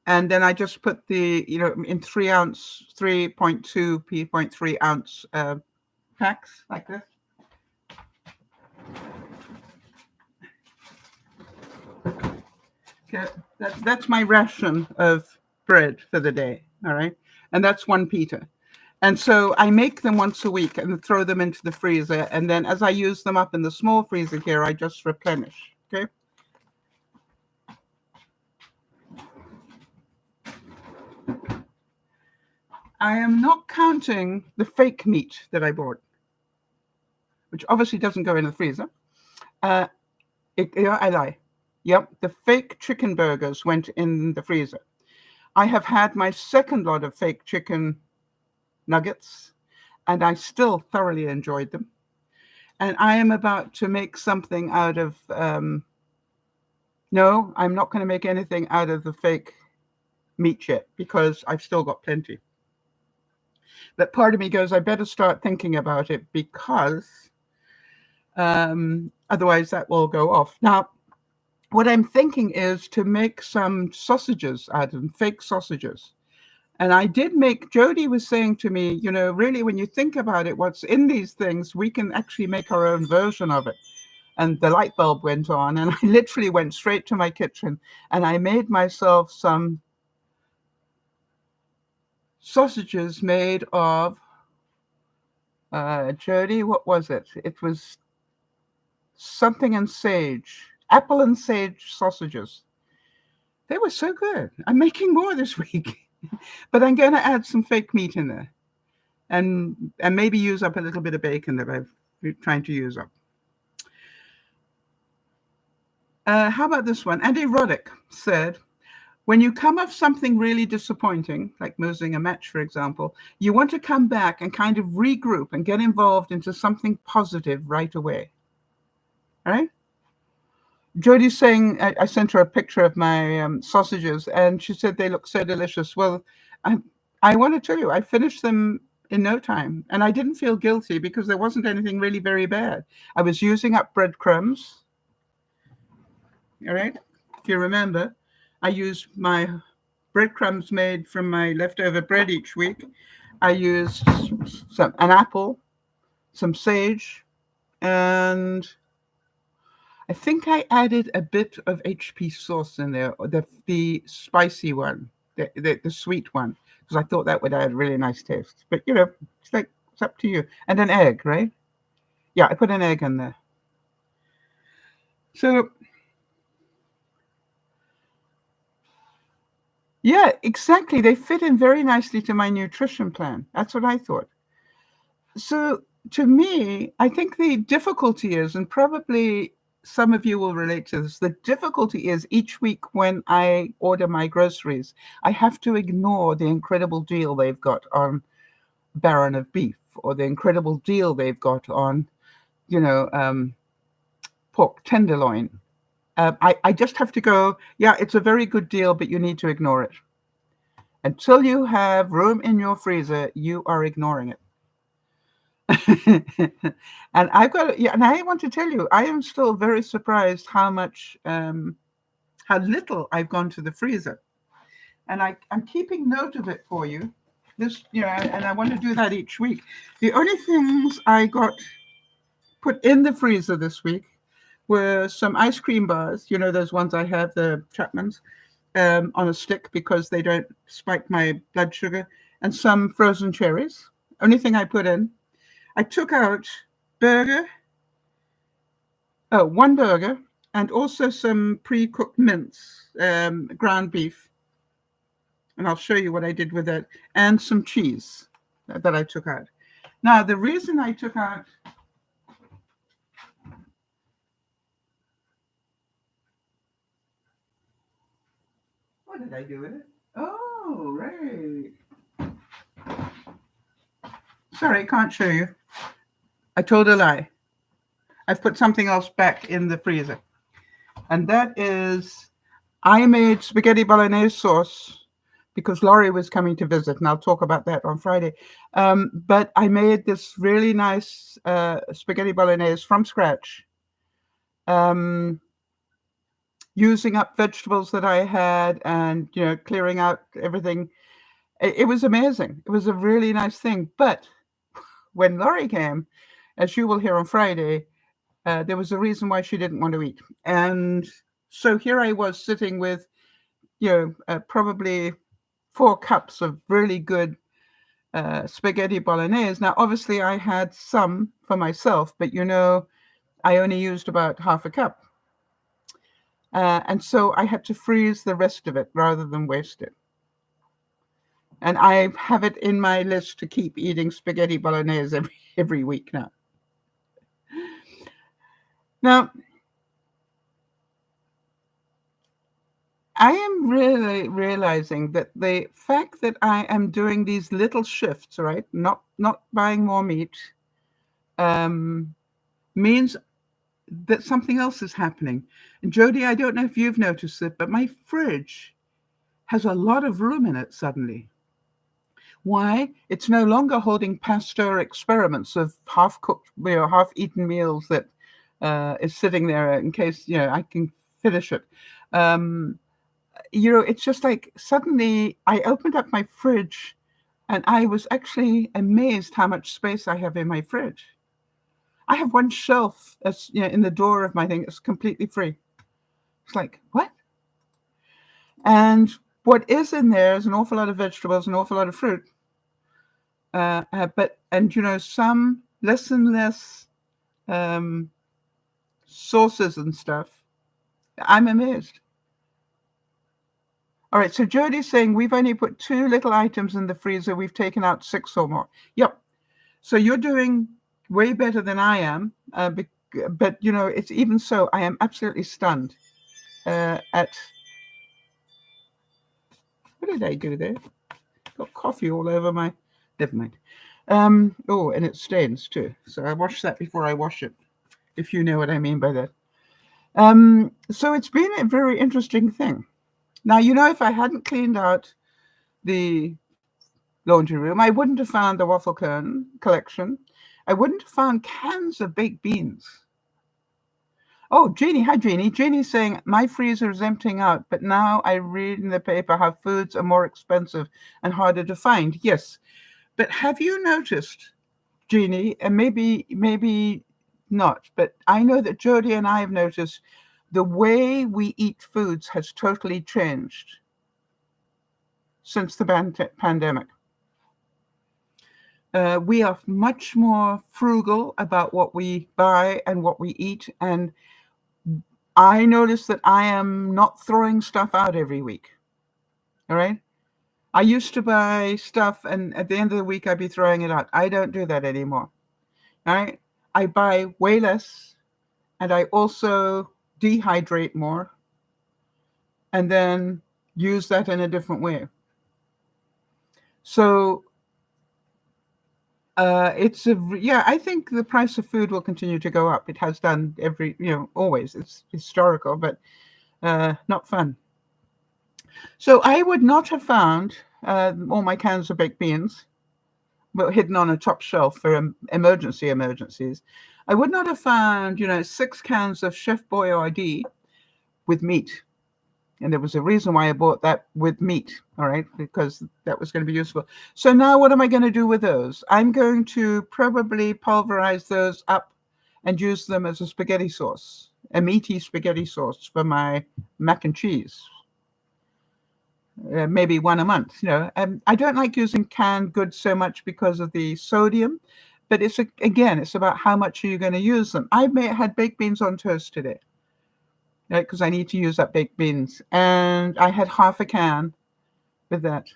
and then I just put the, in 3-ounce, 3.2 p.3 ounce packs like this. Okay, that's my ration of bread for the day. All right, and that's one pita. And so I make them once a week and throw them into the freezer. And then as I use them up in the small freezer here, I just replenish. Okay. I am not counting the fake meat that I bought, which obviously doesn't go in the freezer. I lie. Yep, the fake chicken burgers went in the freezer. I have had my second lot of fake chicken nuggets, and I still thoroughly enjoyed them. And I am about to make something out of, no, I'm not going to make anything out of the fake meat yet, because I've still got plenty. But part of me goes, I better start thinking about it, because otherwise that will go off. Now, what I'm thinking is to make some sausages out of them, fake sausages. And I did make, Jody was saying to me, really, when you think about it, what's in these things, we can actually make our own version of it. And the light bulb went on, and I literally went straight to my kitchen and I made myself some sausages made of, Jody, what was it? It was something and sage, apple and sage sausages. They were so good. I'm making more this week, but I'm going to add some fake meat in there, and maybe use up a little bit of bacon that I've been trying to use up. How about this one? Andy Roddick said, when you come off something really disappointing, like losing a match, for example, you want to come back and kind of regroup and get involved into something positive right away. All right? Jodie's saying, I sent her a picture of my sausages, and she said they look so delicious. Well, I want to tell you, I finished them in no time, and I didn't feel guilty because there wasn't anything really very bad. I was using up breadcrumbs. All right? If you remember, I used my breadcrumbs made from my leftover bread each week. I used an apple, some sage, and I think I added a bit of HP sauce in there, or the spicy one, the sweet one, because I thought that would add a really nice taste. But it's up to you. And an egg, right? Yeah, I put an egg in there. So yeah, exactly. They fit in very nicely to my nutrition plan. That's what I thought. So to me, I think the difficulty is, and probably some of you will relate to this, the difficulty is each week when I order my groceries, I have to ignore the incredible deal they've got on Baron of Beef, or the incredible deal they've got on, pork tenderloin. I just have to go, yeah, it's a very good deal, but you need to ignore it. Until you have room in your freezer, you are ignoring it. And and I want to tell you, I am still very surprised how little I've gone to the freezer. and I'm keeping note of it for you. This, and I want to do that each week. The only things I got put in the freezer this week were some ice cream bars. Those ones I have, the Chapman's, on a stick because they don't spike my blood sugar, and some frozen cherries. Only thing I put in. I took out burger, one burger, and also some pre-cooked mince, ground beef. And I'll show you what I did with it, and some cheese that I took out. Now, the reason I took out what did I do with it? Oh, right. Sorry, I can't show you. I told a lie. I've put something else back in the freezer. And that is, I made spaghetti bolognese sauce because Laurie was coming to visit, and I'll talk about that on Friday. But I made this really nice spaghetti bolognese from scratch, using up vegetables that I had and, clearing out everything. It was amazing. It was a really nice thing. But when Laurie came, as you will hear on Friday, there was a reason why she didn't want to eat. And so here I was sitting with, probably 4 cups of really good spaghetti bolognese. Now, obviously, I had some for myself, but, I only used about half a cup. And so I had to freeze the rest of it rather than waste it. And I have it in my list to keep eating spaghetti bolognese every week now. Now, I am really realizing that the fact that I am doing these little shifts, right, not buying more meat, means that something else is happening. And Jody, I don't know if you've noticed it, but my fridge has a lot of room in it suddenly. Why? It's no longer holding Pasteur experiments of half-cooked, half-eaten meals that is sitting there in case, I can finish it. It's just like suddenly I opened up my fridge and I was actually amazed how much space I have in my fridge. I have one shelf that's, in the door of my thing. It's completely free. It's like, what? And what is in there is an awful lot of vegetables, an awful lot of fruit. Some less and less sauces and stuff. I'm amazed. All right, so Jody's saying we've only put 2 little items in the freezer. We've taken out 6 or more. Yep. So you're doing way better than I am. But it's even so, I am absolutely stunned at... What did I do there? Got coffee all over my... Never mind. And it stains too. So I wash that before I wash it, if you know what I mean by that. So it's been a very interesting thing. Now, if I hadn't cleaned out the laundry room, I wouldn't have found the waffle cone collection. I wouldn't have found cans of baked beans. Oh, Jeannie. Hi, Jeannie. Jeannie's saying, my freezer is emptying out, but now I read in the paper how foods are more expensive and harder to find. Yes. But have you noticed, Jeannie, and maybe not, but I know that Jody and I have noticed the way we eat foods has totally changed since the pandemic. We are much more frugal about what we buy and what we eat. And I notice that I am not throwing stuff out every week. All right. I used to buy stuff and at the end of the week, I'd be throwing it out. I don't do that anymore. All right. I buy way less and I also dehydrate more and then use that in a different way. So I think the price of food will continue to go up. It has done always. It's historical, but not fun. So I would not have found all my cans of baked beans hidden on a top shelf for emergencies. I would not have found, 6 cans of Chef Boyardee with meat. And there was a reason why I bought that with meat, all right, because that was going to be useful. So now what am I going to do with those? I'm going to probably pulverize those up and use them as a spaghetti sauce, a meaty spaghetti sauce for my mac and cheese. Maybe one a month, I don't like using canned goods so much because of the sodium, but again, it's about how much are you going to use them. I had baked beans on toast today, right, because I need to use up baked beans, and I had half a can with that.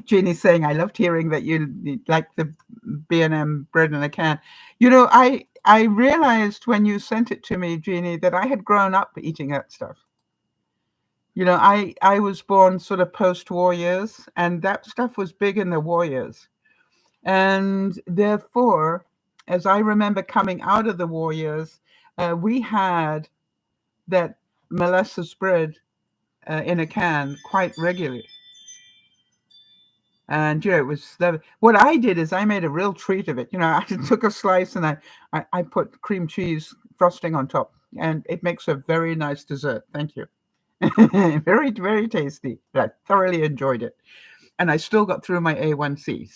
Jeannie's saying, I loved hearing that you like the B&M bread in a can. I realized when you sent it to me, Jeannie, that I had grown up eating that stuff. I was born sort of post-war years, and that stuff was big in the war years. And therefore, as I remember coming out of the war years, we had that molasses bread in a can quite regularly. And it was what I did is I made a real treat of it. I took a slice and I put cream cheese frosting on top, and it makes a very nice dessert. Thank you. Very, very tasty. I thoroughly enjoyed it. And I still got through my A1C.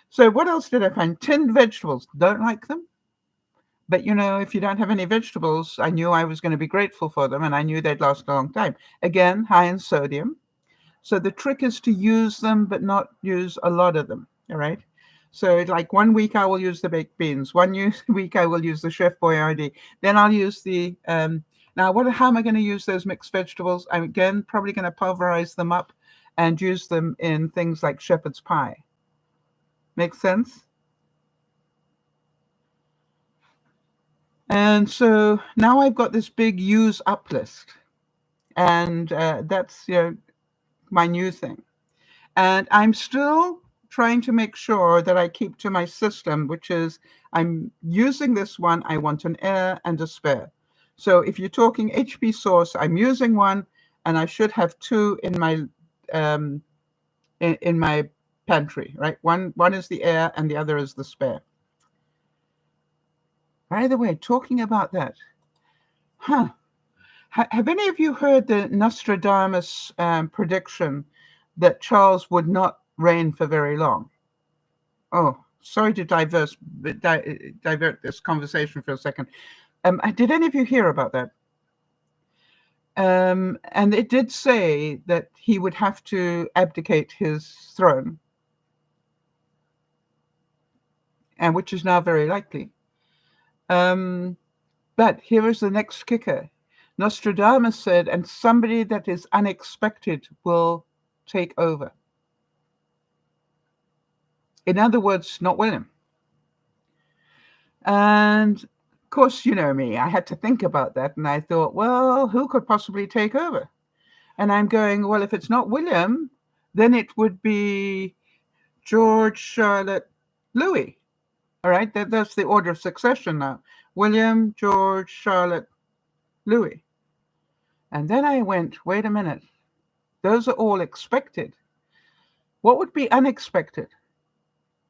So what else did I find? Tinned vegetables. Don't like them. But, if you don't have any vegetables, I knew I was going to be grateful for them, and I knew they'd last a long time. Again, high in sodium. So the trick is to use them, but not use a lot of them. All right. So like 1 week I will use the baked beans. One week I will use the Chef Boyardee. Then I'll use the now how am I going to use those mixed vegetables? I'm again probably going to pulverize them up and use them in things like shepherd's pie. Make sense? And so now I've got this big use up list, and that's my new thing. And I'm still trying to make sure that I keep to my system, which is I'm using this one. I want an heir and a spare. So if you're talking HP sauce, I'm using one, and I should have two in my in my pantry, right? One is the heir and the other is the spare. By the way, talking about that, have any of you heard the Nostradamus prediction that Charles would not reign for very long? Oh, sorry to divert this conversation for a second. Did any of you hear about that? And it did say that he would have to abdicate his throne, and which is now very likely. But here is the next kicker. Nostradamus said, and somebody that is unexpected will take over. In other words, not William. And of course, you know me, I had to think about that, and I thought, well, who could possibly take over? And I'm going, well, if it's not William, then it would be George, Charlotte, Louis. All right, that's the order of succession now. William, George, Charlotte, Louis. And then I went, wait a minute, those are all expected. What would be unexpected?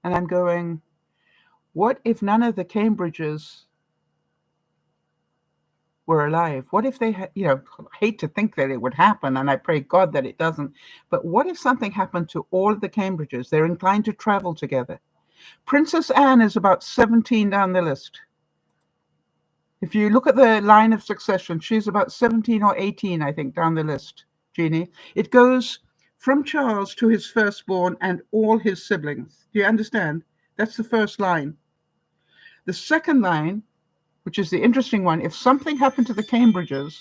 And I'm going, what if none of the Cambridges were alive? What if they had, I hate to think that it would happen, and I pray God that it doesn't, but what if something happened to all of the Cambridges? They're inclined to travel together. Princess Anne is about 17 down the list. If you look at the line of succession, she's about 17 or 18, I think, down the list, Jeannie. It goes from Charles to his firstborn and all his siblings. Do you understand? That's the first line. The second line, which is the interesting one, if something happened to the Cambridges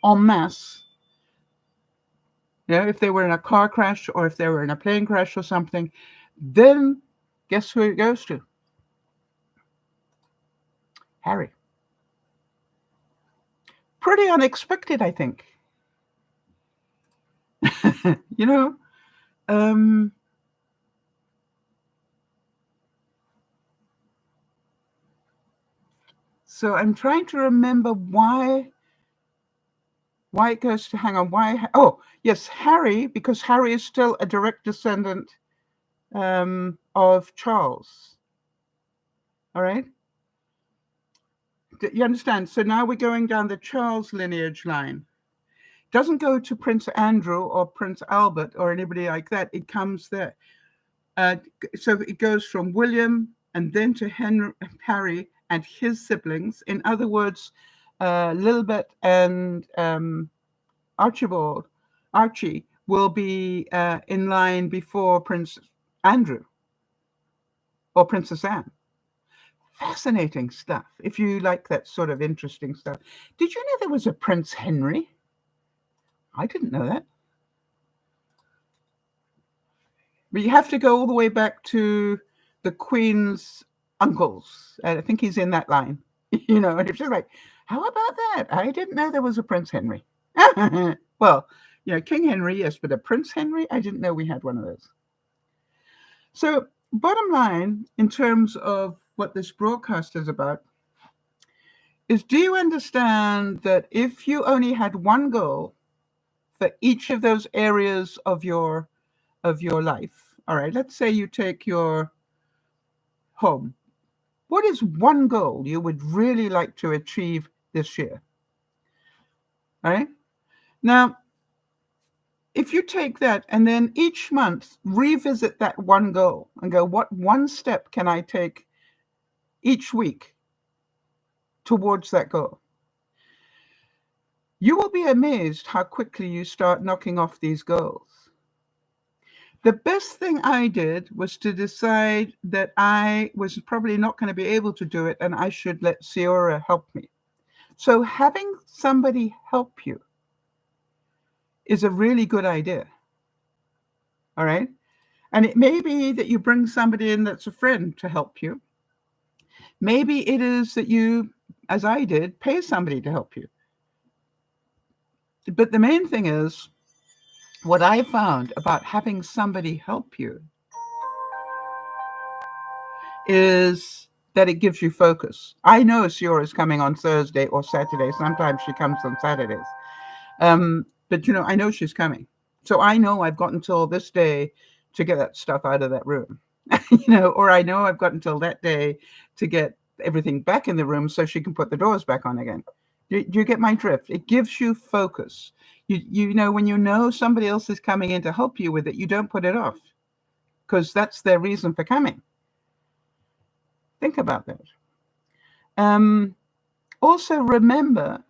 en masse, if they were in a car crash or if they were in a plane crash or something, then guess who it goes to? Harry. Pretty unexpected, I think. So I'm trying to remember why it goes to, hang on, why? Oh, yes, Harry, because Harry is still a direct descendant of Charles. All right. You understand? So now we're going down the Charles lineage line. Doesn't go to Prince Andrew or Prince Albert or anybody like that. It comes there. Uh, so it goes from William and then to Harry and his siblings. In other words, Lilibet and Archie will be in line before Prince Andrew or Princess Anne. Fascinating stuff. If you like that sort of interesting stuff. Did you know there was a Prince Henry? I didn't know that. But you have to go all the way back to the Queen's uncles. I think he's in that line. And it's just like, how about that? I didn't know there was a Prince Henry. Well, King Henry, yes, but a Prince Henry? I didn't know we had one of those. So, bottom line, in terms of what this broadcast is about, is do you understand that if you only had one goal for each of those areas of your life, all right, let's say you take your home, what is one goal you would really like to achieve this year? All right. Now, if you take that and then each month revisit that one goal and go, what one step can I take each week towards that goal? You will be amazed how quickly you start knocking off these goals. The best thing I did was to decide that I was probably not going to be able to do it and I should let Ciora help me. So having somebody help you is a really good idea. All right. And it may be that you bring somebody in that's a friend to help you. Maybe it is that you, as I did, pay somebody to help you. But the main thing is, what I found about having somebody help you is that it gives you focus. I know Ciora is coming on Thursday or Saturday. Sometimes she comes on Saturdays. But, I know she's coming. So I know I've got until this day to get that stuff out of that room, or I know I've got until that day to get everything back in the room so she can put the doors back on again. Do you get my drift? It gives you focus. When you know somebody else is coming in to help you with it, you don't put it off because that's their reason for coming. Think about that. Also remember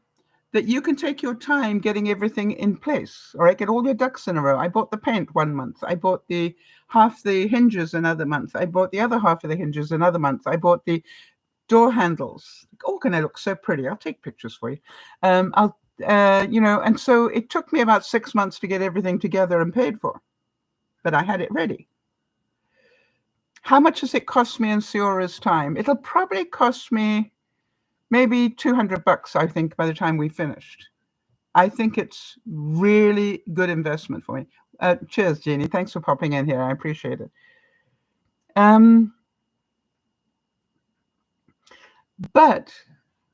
that you can take your time getting everything in place. All right, get all your ducks in a row. I bought the paint one month. I bought the half the hinges another month. I bought the other half of the hinges another month. I bought the door handles. Oh, can I look so pretty? I'll take pictures for you. And so it took me about 6 months to get everything together and paid for, but I had it ready. How much does it cost me in Ciora's time? It'll probably cost me maybe $200, I think, by the time we finished. I think it's really good investment for me. Cheers, Jeannie. Thanks for popping in here. I appreciate it. But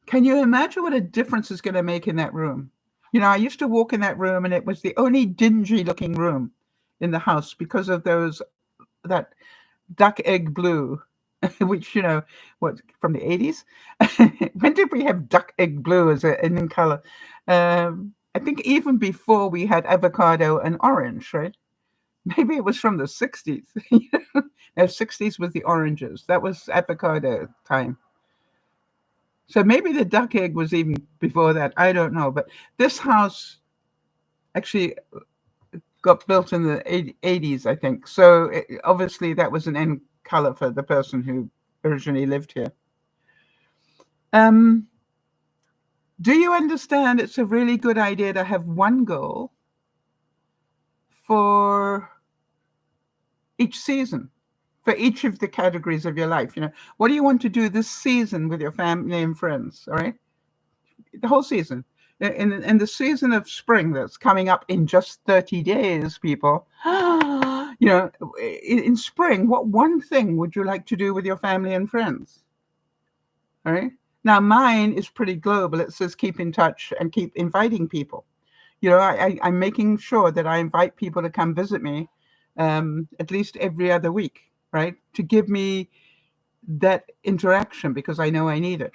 can you imagine what a difference it's going to make in that room? I used to walk in that room and it was the only dingy looking room in the house because of that duck egg blue, which, from the 80s? When did we have duck egg blue as an color? I think even before we had avocado and orange, right? Maybe it was from the 60s. No, 60s was the oranges. That was avocado time. So maybe the duck egg was even before that. I don't know. But this house actually got built in the 80s, I think. So obviously that was an end color for the person who originally lived here. Do you understand it's a really good idea to have one goal for each season, for each of the categories of your life? What do you want to do this season with your family and friends? All right. The whole season. In the season of spring that's coming up in just 30 days, people, in spring, what one thing would you like to do with your family and friends? All right. Now, mine is pretty global. It says keep in touch and keep inviting people. I'm making sure that I invite people to come visit me at least every other week, right? To give me that interaction because I know I need it.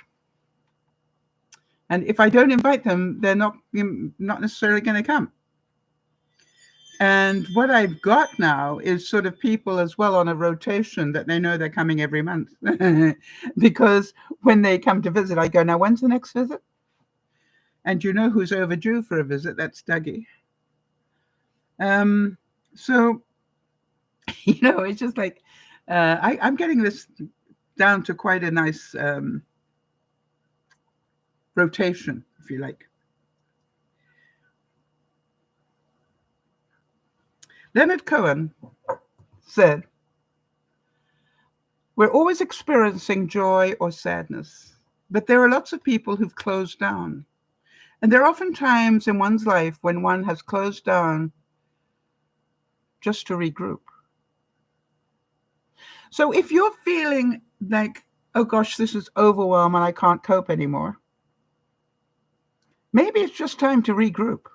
And if I don't invite them, they're not necessarily going to come. And what I've got now is sort of people as well on a rotation that they know they're coming every month. Because when they come to visit, I go, now, when's the next visit? And you know who's overdue for a visit? That's Dougie. So, it's just like I'm getting this down to quite a nice rotation, if you like. Leonard Cohen said, we're always experiencing joy or sadness, but there are lots of people who've closed down. And there are often times in one's life when one has closed down just to regroup. So if you're feeling like, oh gosh, this is overwhelming, I can't cope anymore, maybe it's just time to regroup.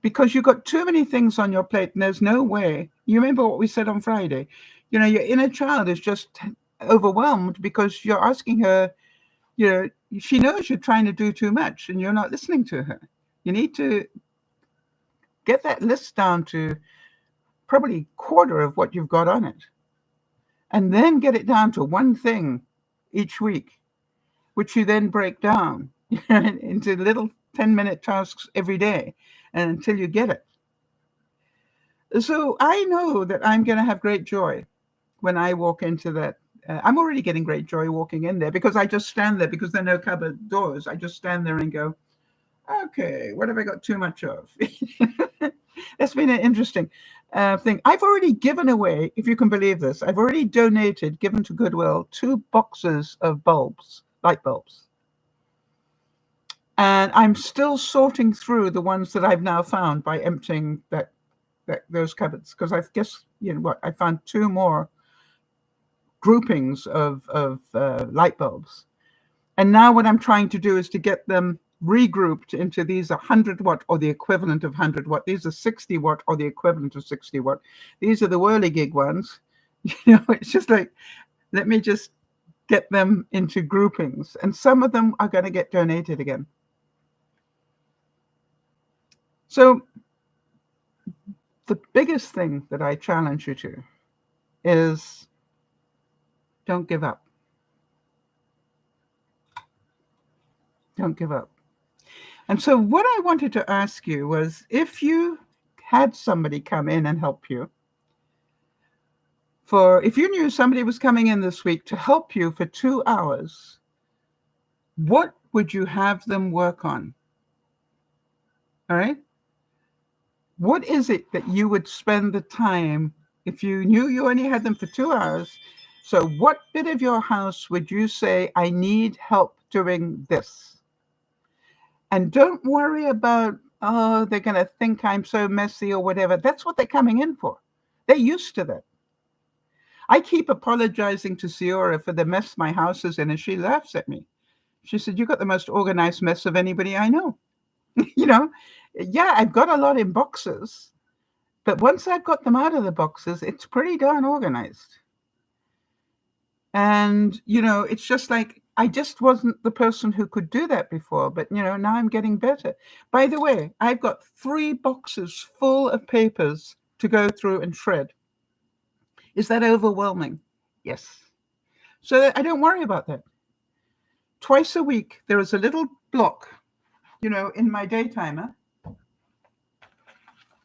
Because you've got too many things on your plate and there's no way. You remember what we said on Friday? Your inner child is just overwhelmed because you're asking her, she knows you're trying to do too much and you're not listening to her. You need to get that list down to probably a quarter of what you've got on it. And then get it down to one thing each week, which you then break down into little 10-minute tasks every day and until you get it. So I know that I'm going to have great joy when I walk into that. I'm already getting great joy walking in there because I just stand there because there are no cupboard doors. I just stand there and go, okay, what have I got too much of? That's been an interesting thing. I've already given away, if you can believe this, I've already given to Goodwill 2 boxes of bulbs, light bulbs. And I'm still sorting through the ones that I've now found by emptying those cupboards, because I guess, I found 2 more groupings of light bulbs. And now what I'm trying to do is to get them regrouped into these 100 watt or the equivalent of 100 watt. These are 60 watt or the equivalent of 60 watt. These are the whirligig ones. It's just like, let me just get them into groupings. And some of them are going to get donated again. So the biggest thing that I challenge you to is don't give up. Don't give up. And so what I wanted to ask you was, if you had somebody come in and help you, if you knew somebody was coming in this week to help you for 2 hours, what would you have them work on? All right? What is it that you would spend the time if you knew you only had them for 2 hours? So what bit of your house would you say, I need help doing this? And don't worry about, they're going to think I'm so messy or whatever. That's what they're coming in for. They're used to that. I keep apologizing to Ciora for the mess my house is in, and she laughs at me. She said, you got the most organized mess of anybody I know. Yeah, I've got a lot in boxes, but once I've got them out of the boxes, it's pretty darn organized. And, it's just like, I just wasn't the person who could do that before, but, now I'm getting better. By the way, I've got 3 boxes full of papers to go through and shred. Is that overwhelming? Yes. So I don't worry about that. Twice a week, there is a little block, in my day timer,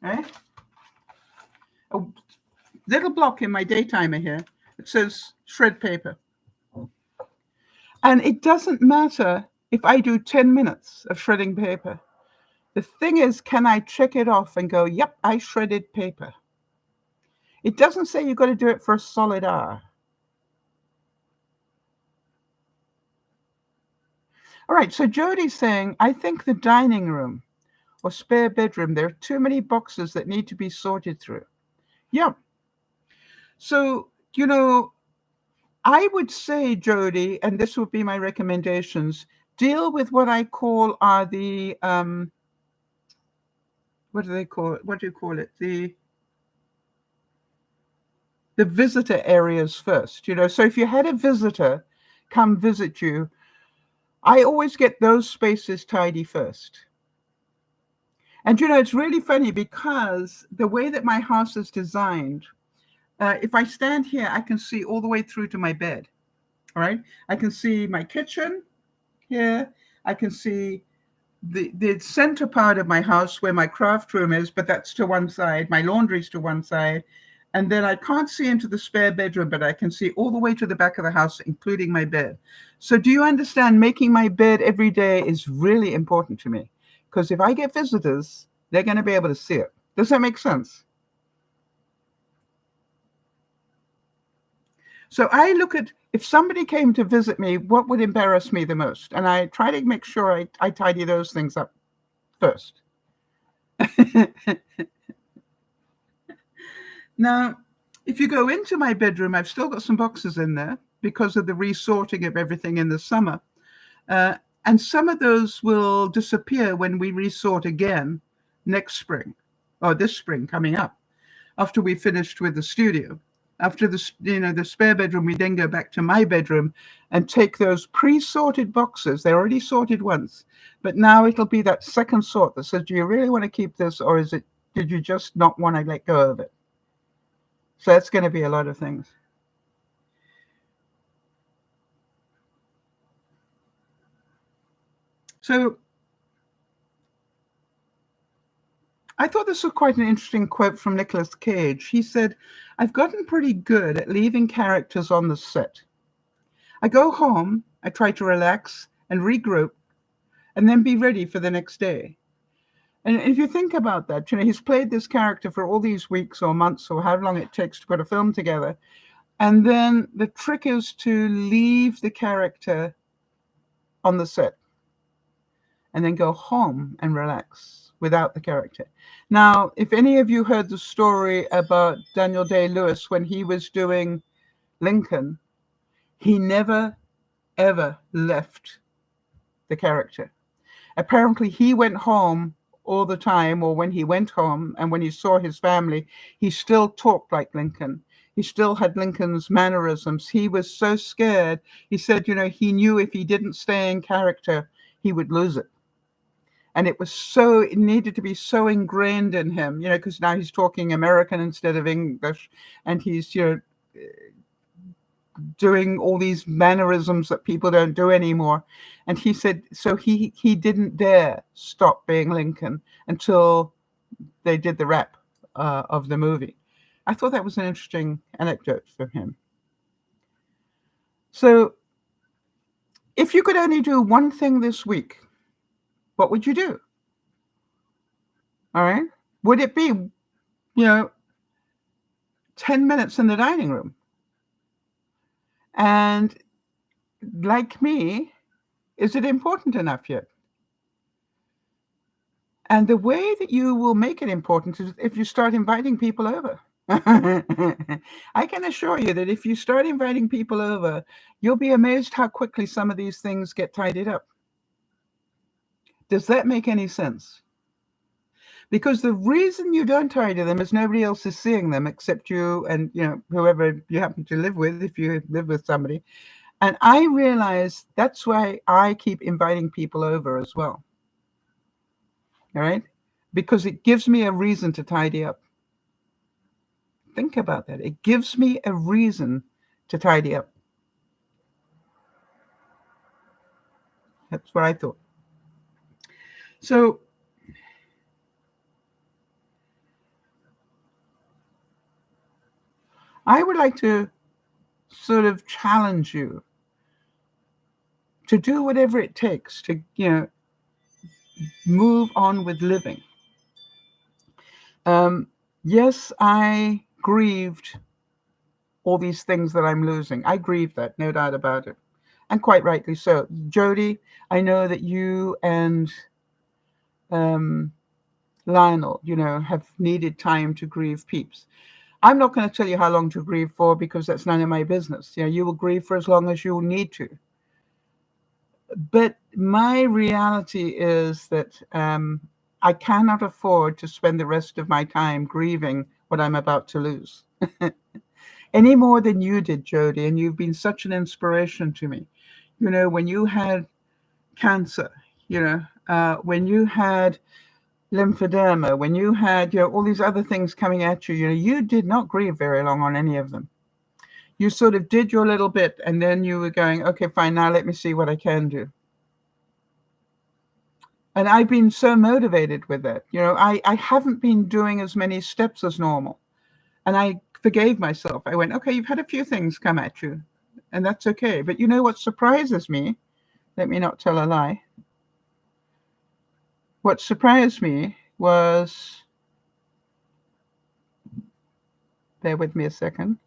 right? A little block in my day timer here. It says shred paper. And it doesn't matter if I do 10 minutes of shredding paper. The thing is, can I check it off and go, yep, I shredded paper? It doesn't say you've got to do it for a solid hour. All right, so Jody's saying, I think the dining room or spare bedroom, there are too many boxes that need to be sorted through. Yeah. So, I would say, Jody, and this would be my recommendations, deal with what I call are the, what do they call it? What do you call it? The visitor areas first, so if you had a visitor come visit you, I always get those spaces tidy first. And it's really funny because the way that my house is designed, if I stand here, I can see all the way through to my bed. All right. I can see my kitchen here. I can see the center part of my house where my craft room is, but that's to one side. My laundry's to one side. And then I can't see into the spare bedroom, but I can see all the way to the back of the house, including my bed. So do you understand, making my bed every day is really important to me? Because if I get visitors, they're going to be able to see it. Does that make sense? So I look at, if somebody came to visit me, what would embarrass me the most? And I try to make sure I tidy those things up first. Now, if you go into my bedroom, I've still got some boxes in there because of the resorting of everything in the summer. And some of those will disappear when we resort again next spring, or this spring coming up, after we finished with the studio. After the spare bedroom, we then go back to my bedroom and take those pre-sorted boxes. They're already sorted once, but now it'll be that second sort that says, do you really want to keep this, or did you just not want to let go of it? So that's going to be a lot of things. So I thought this was quite an interesting quote from Nicolas Cage. He said, I've gotten pretty good at leaving characters on the set. I go home, I try to relax and regroup, and then be ready for the next day. And if you think about that, he's played this character for all these weeks or months or however long it takes to put a film together. And then the trick is to leave the character on the set and then go home and relax without the character. Now, if any of you heard the story about Daniel Day-Lewis when he was doing Lincoln, he never, ever left the character. Apparently, he went home all the time, or when he went home and when he saw his family, he still talked like Lincoln. He still had Lincoln's mannerisms. He was so scared. He said, he knew if he didn't stay in character, he would lose it. And it needed to be so ingrained in him, because now he's talking American instead of English, and he's, doing all these mannerisms that people don't do anymore. And he said, so he didn't dare stop being Lincoln until they did the wrap of the movie. I thought that was an interesting anecdote from him. So if you could only do one thing this week, what would you do? All right. Would it be, 10 minutes in the dining room? And like me, is it important enough yet? And the way that you will make it important is if you start inviting people over. I can assure you that if you start inviting people over, you'll be amazed how quickly some of these things get tidied up. Does that make any sense? Because the reason you don't tidy them is nobody else is seeing them except you and whoever you happen to live with, if you live with somebody. And I realize that's why I keep inviting people over as well. All right? Because it gives me a reason to tidy up. Think about that. It gives me a reason to tidy up. That's what I thought. So I would like to sort of challenge you to do whatever it takes to, move on with living. Yes, I grieved all these things that I'm losing. I grieved that, no doubt about it. And quite rightly so. Jody, I know that you and Lionel, have needed time to grieve Peeps. I'm not going to tell you how long to grieve for because that's none of my business. You will grieve for as long as you need to. But my reality is that I cannot afford to spend the rest of my time grieving what I'm about to lose. Any more than you did, Jody, and you've been such an inspiration to me. When you had cancer, when you had lymphedema, when you had, all these other things coming at you, you did not grieve very long on any of them. You sort of did your little bit, and then you were going, okay, fine, now let me see what I can do. And I've been so motivated with that. I haven't been doing as many steps as normal. And I forgave myself. I went, okay, you've had a few things come at you, and that's okay. But you know what surprises me? Let me not tell a lie. What surprised me was, bear with me a second.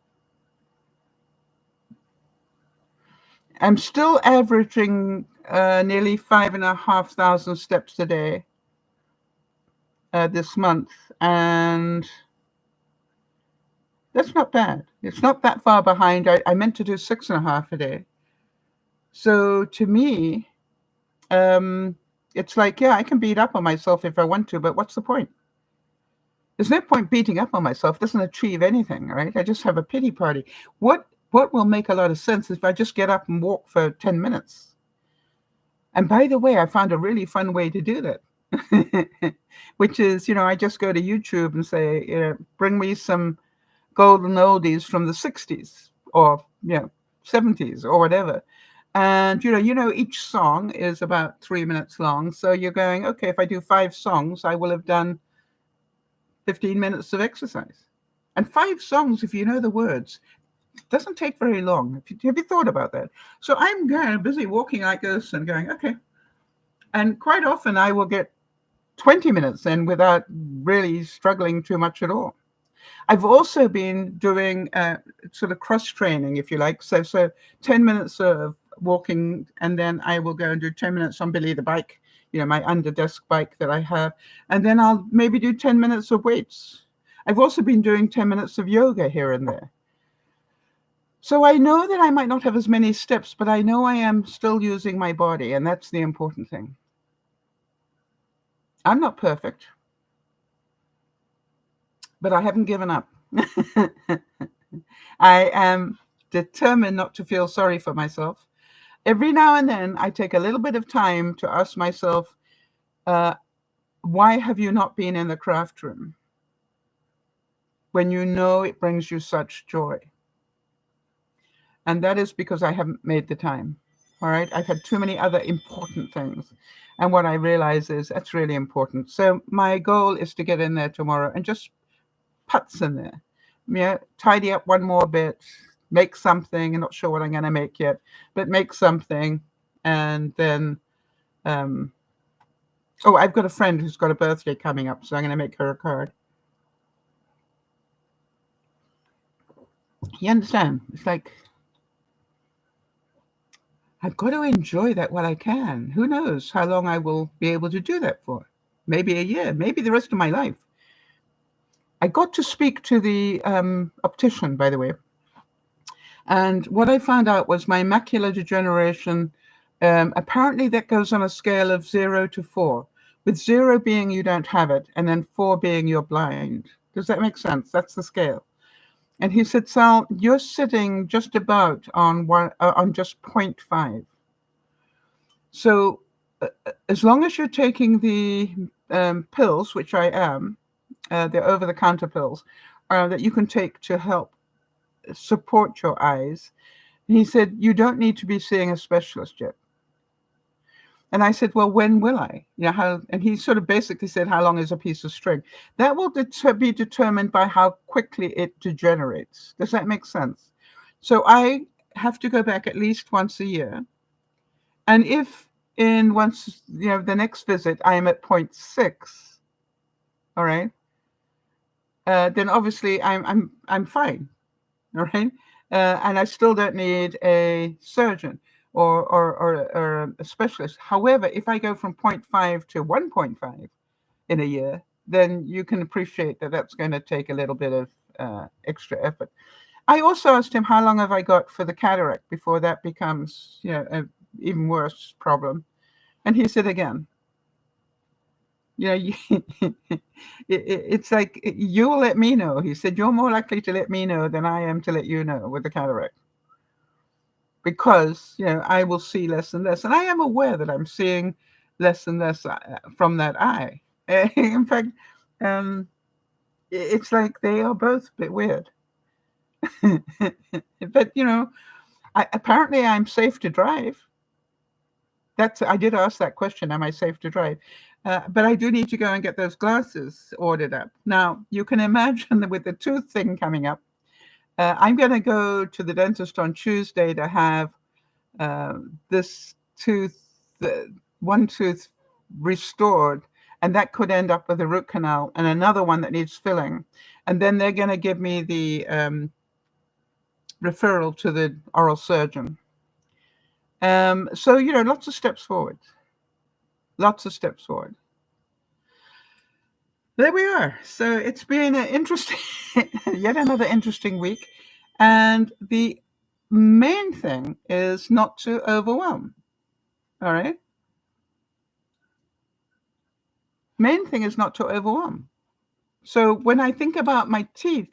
I'm still averaging nearly 5,500 steps a day this month, and that's not bad. It's not that far behind. I meant to do 6.5 a day. So to me, it's like, yeah, I can beat up on myself if I want to, but what's the point? There's no point beating up on myself. It doesn't achieve anything, right? I just have a pity party. What will make a lot of sense if I just get up and walk for 10 minutes? And by the way, I found a really fun way to do that, which is, I just go to YouTube and say, bring me some golden oldies from the 60s or, 70s or whatever. And, each song is about 3 minutes long. So you're going, okay, if I do 5 songs, I will have done 15 minutes of exercise. And 5 songs, if you know the words, doesn't take very long. Have you thought about that? So I'm busy walking like this and going, okay. And quite often I will get 20 minutes in without really struggling too much at all. I've also been doing sort of cross training, if you like. So 10 minutes of walking, and then I will go and do 10 minutes on Billy the bike, my under desk bike that I have. And then I'll maybe do 10 minutes of weights. I've also been doing 10 minutes of yoga here and there. So I know that I might not have as many steps, but I know I am still using my body, and that's the important thing. I'm not perfect, but I haven't given up. I am determined not to feel sorry for myself. Every now and then, I take a little bit of time to ask myself, why have you not been in the craft room when you know it brings you such joy? And that is because I haven't made the time. All right. I've had too many other important things. And what I realize is that's really important. So my goal is to get in there tomorrow and just putz in there. Tidy up one more bit, make something. I'm not sure what I'm going to make yet, but make something. And then, I've got a friend who's got a birthday coming up, so I'm going to make her a card. You understand? It's like, I've got to enjoy that while I can. Who knows how long I will be able to do that for? Maybe a year, maybe the rest of my life. I got to speak to the optician, by the way. And what I found out was my macular degeneration, apparently that goes on a scale of 0 to 4, with 0 being you don't have it, and then 4 being you're blind. Does that make sense? That's the scale. And he said, Sal, you're sitting just about on just 0.5. So as long as you're taking the pills, which I am, the over-the-counter pills, that you can take to help support your eyes, he said, you don't need to be seeing a specialist yet. And I said, well, when will I? And he sort of basically said, how long is a piece of string? That will be determined by how quickly it degenerates. Does that make sense? So I have to go back at least once a year. And if the next visit, I am at 0.6, all right, then obviously I'm fine, all right? And I still don't need a surgeon or a specialist. However, if I go from 0.5 to 1.5 in a year, then you can appreciate that that's going to take a little bit of extra effort. I also asked him, how long have I got for the cataract before that becomes, an even worse problem? And he said again, it's like, you will let me know. He said, you're more likely to let me know than I am to let you know with the cataract. because I will see less and less, and I am aware that I'm seeing less and less from that eye. In fact, um, it's like they are both a bit weird. But apparently I'm safe to drive. I did ask that question, am I safe to drive? But I do need to go and get those glasses ordered up. Now, you can imagine that with the tooth thing coming up, I'm going to go to the dentist on Tuesday to have this tooth, one tooth restored, and that could end up with a root canal and another one that needs filling. And then they're going to give me the referral to the oral surgeon. So, lots of steps forward. Lots of steps forward. There we are. So it's been an interesting, yet another interesting week. And the main thing is not to overwhelm. All right? Main thing is not to overwhelm. So when I think about my teeth,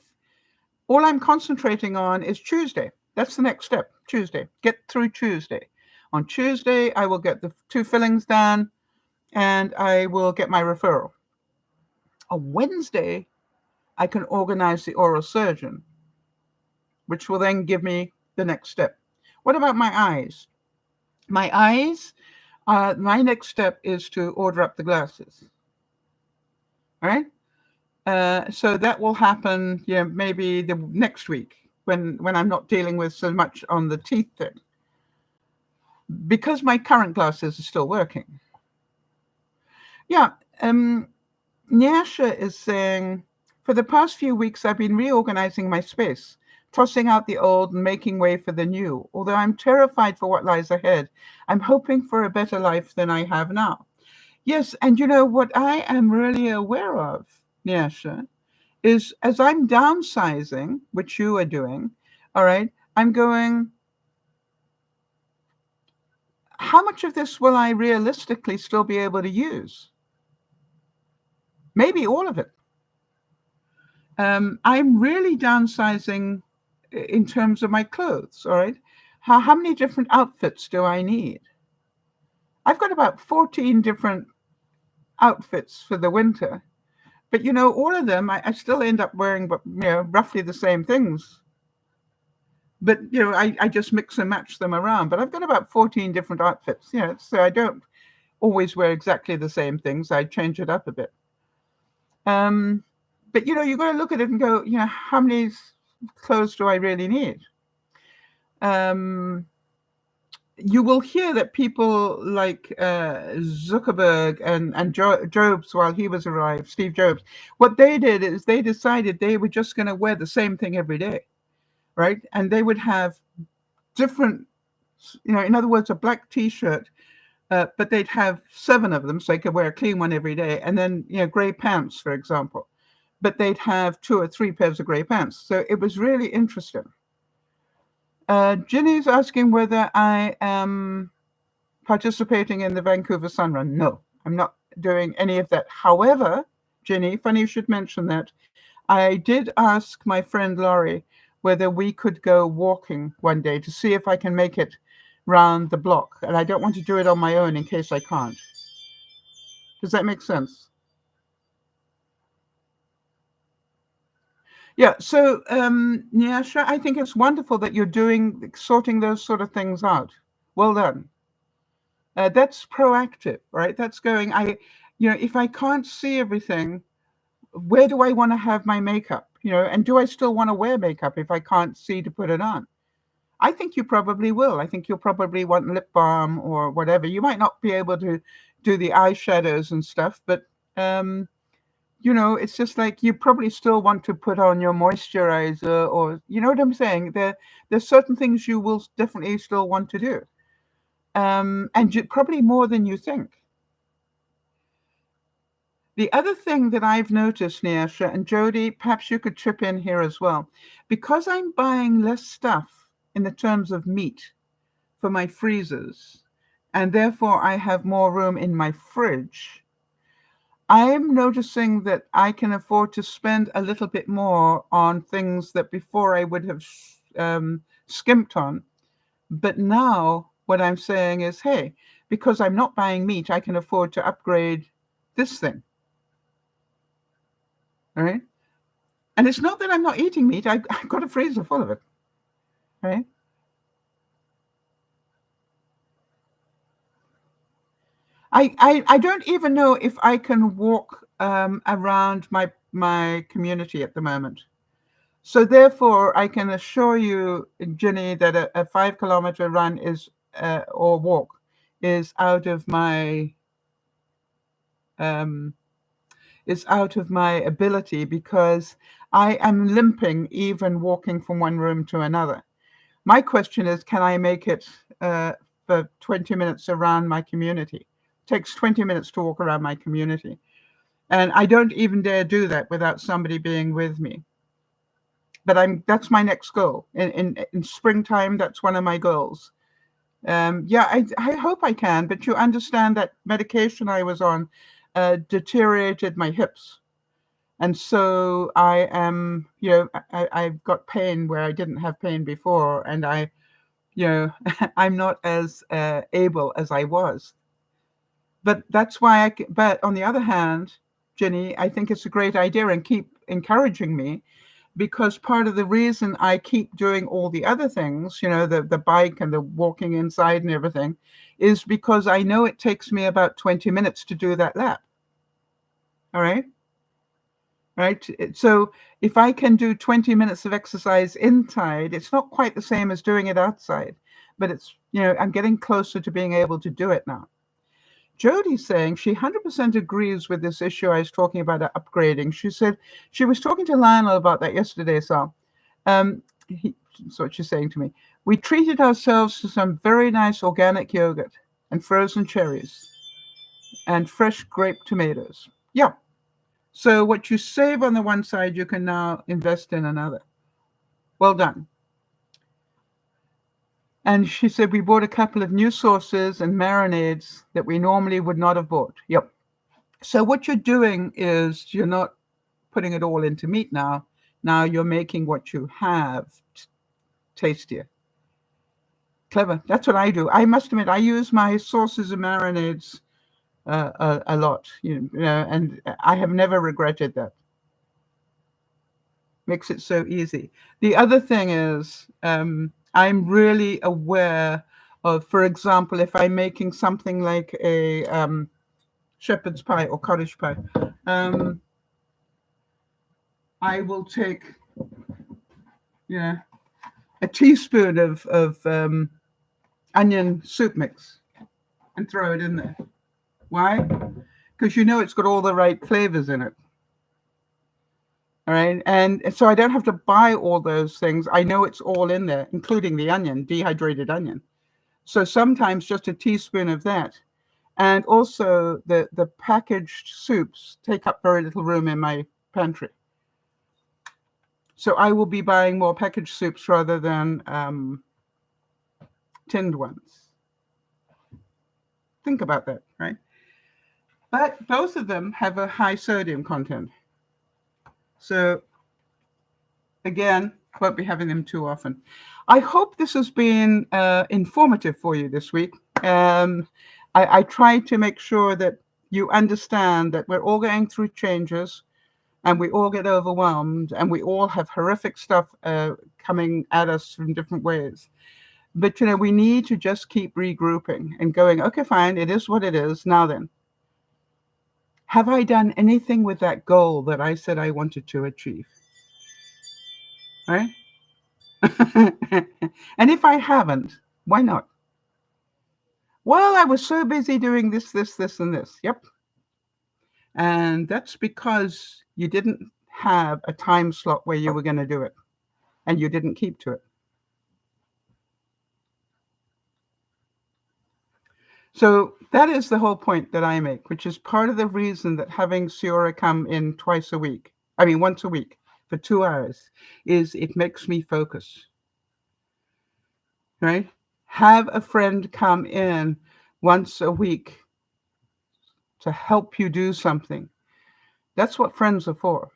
all I'm concentrating on is Tuesday. That's the next step, Tuesday. Get through Tuesday. On Tuesday, I will get the 2 fillings done, and I will get my referral. On Wednesday, I can organize the oral surgeon, which will then give me the next step. What about my eyes? My eyes, my next step is to order up the glasses. All right? So that will happen, maybe the next week when I'm not dealing with so much on the teeth thing, because my current glasses are still working. Yeah, Nyasha is saying, for the past few weeks, I've been reorganizing my space, tossing out the old and making way for the new. Although I'm terrified for what lies ahead, I'm hoping for a better life than I have now. Yes, and what I am really aware of, Nyasha, is as I'm downsizing, which you are doing, all right, I'm going, how much of this will I realistically still be able to use? Maybe all of it. I'm really downsizing in terms of my clothes, all right? How many different outfits do I need? I've got about 14 different outfits for the winter, but all of them, I still end up wearing, roughly the same things. But, I just mix and match them around. But I've got about 14 different outfits, so I don't always wear exactly the same things. I change it up a bit. But, you've got to look at it and go, how many clothes do I really need? You will hear that people like Zuckerberg and Jobs, while he was alive, Steve Jobs, what they did is they decided they were just going to wear the same thing every day, right? And they would have different, in other words, a black T-shirt, but they'd have 7 of them, so they could wear a clean one every day. And then, gray pants, for example, but they'd have 2 or 3 pairs of gray pants. So it was really interesting. Ginny's asking whether I am participating in the Vancouver Sun Run. No, I'm not doing any of that. However, Ginny, funny you should mention that. I did ask my friend Laurie whether we could go walking one day to see if I can make it round the block. And I don't want to do it on my own in case I can't. Does that make sense? Yeah, so Nyasha, I think it's wonderful that you're sorting those sort of things out. Well done. That's proactive, right? That's going, if I can't see everything, where do I want to have my makeup? And do I still want to wear makeup if I can't see to put it on? I think you probably will. I think you'll probably want lip balm or whatever. You might not be able to do the eyeshadows and stuff, but it's just like you probably still want to put on your moisturizer, or you know what I'm saying? There's certain things you will definitely still want to do, and probably more than you think. The other thing that I've noticed, Nyasha, and Jody, perhaps you could chip in here as well, because I'm buying less stuff in the terms of meat for my freezers, and therefore I have more room in my fridge. I'm noticing that I can afford to spend a little bit more on things that before I would have skimped on. But now what I'm saying is, hey, because I'm not buying meat, I can afford to upgrade this thing. All right. And it's not that I'm not eating meat. I've got a freezer full of it. Right. I don't even know if I can walk around my community at the moment. So therefore, I can assure you, Ginny, that a 5 kilometer run or walk is out of my um, ability, because I am limping even walking from one room to another. My question is, can I make it for 20 minutes around my community? It takes 20 minutes to walk around my community. And I don't even dare do that without somebody being with me. But that's my next goal. In springtime, that's one of my goals. Yeah, I hope I can, but you understand that medication I was on deteriorated my hips. And so I am, I've got pain where I didn't have pain before. And I'm not as able as I was. But that's why but on the other hand, Jenny, I think it's a great idea, and keep encouraging me, because part of the reason I keep doing all the other things, the bike and the walking inside and everything, is because I know it takes me about 20 minutes to do that lap. All right. Right. So if I can do 20 minutes of exercise inside, it's not quite the same as doing it outside, but it's, I'm getting closer to being able to do it now. Jody's saying she 100% agrees with this issue I was talking about, upgrading. She said she was talking to Lionel about that yesterday, so that's what she's saying to me. We treated ourselves to some very nice organic yogurt and frozen cherries and fresh grape tomatoes. Yeah. So what you save on the one side, you can now invest in another. Well done. And she said we bought a couple of new sauces and marinades that we normally would not have bought. Yep. So what you're doing is you're not putting it all into meat now. Now you're making what you have tastier. Clever. That's what I do. I must admit, I use my sauces and marinades a lot, and I have never regretted that. Makes it so easy. The other thing is, I'm really aware of, for example, if I'm making something like a shepherd's pie or cottage pie, I will take, a teaspoon of onion soup mix and throw it in there. Why? Because it's got all the right flavors in it. All right. And so I don't have to buy all those things. I know it's all in there, including the onion, dehydrated onion. So sometimes just a teaspoon of that. And also the packaged soups take up very little room in my pantry. So I will be buying more packaged soups rather than tinned ones. Think about that, right? But both of them have a high sodium content. So again, won't be having them too often. I hope this has been informative for you this week. I tried to make sure that you understand that we're all going through changes, and we all get overwhelmed, and we all have horrific stuff coming at us from different ways. But, we need to just keep regrouping and going, okay, fine, it is what it is. Now then, have I done anything with that goal that I said I wanted to achieve? Right? And if I haven't, why not? Well, I was so busy doing this, and this. Yep. And that's because you didn't have a time slot where you were going to do it, and you didn't keep to it. So that is the whole point that I make, which is part of the reason that having Siora come in once a week for 2 hours, is it makes me focus. Right? Have a friend come in once a week to help you do something. That's what friends are for.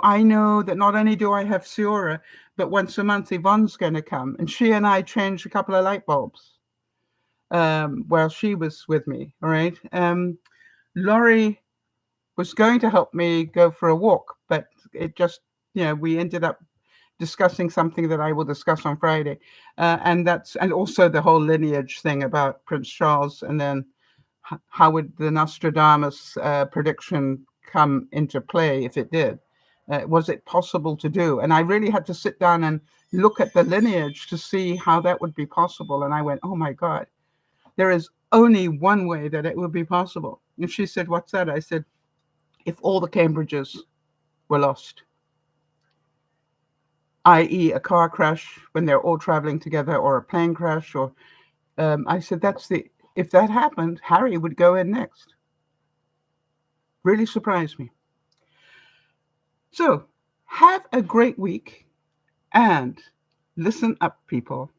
I know that not only do I have Siora, but once a month Yvonne's going to come, and she and I changed a couple of light bulbs while she was with me. All right. Laurie was going to help me go for a walk, but it just, we ended up discussing something that I will discuss on Friday, and also the whole lineage thing about Prince Charles, and then how would the Nostradamus prediction come into play if it did? Was it possible to do? And I really had to sit down and look at the lineage to see how that would be possible. And I went, oh my God, there is only one way that it would be possible. And she said, what's that? I said, if all the Cambridges were lost, i.e. a car crash when they're all traveling together, or a plane crash, or I said, if that happened, Harry would go in next. Really surprised me. So have a great week, and listen up, people.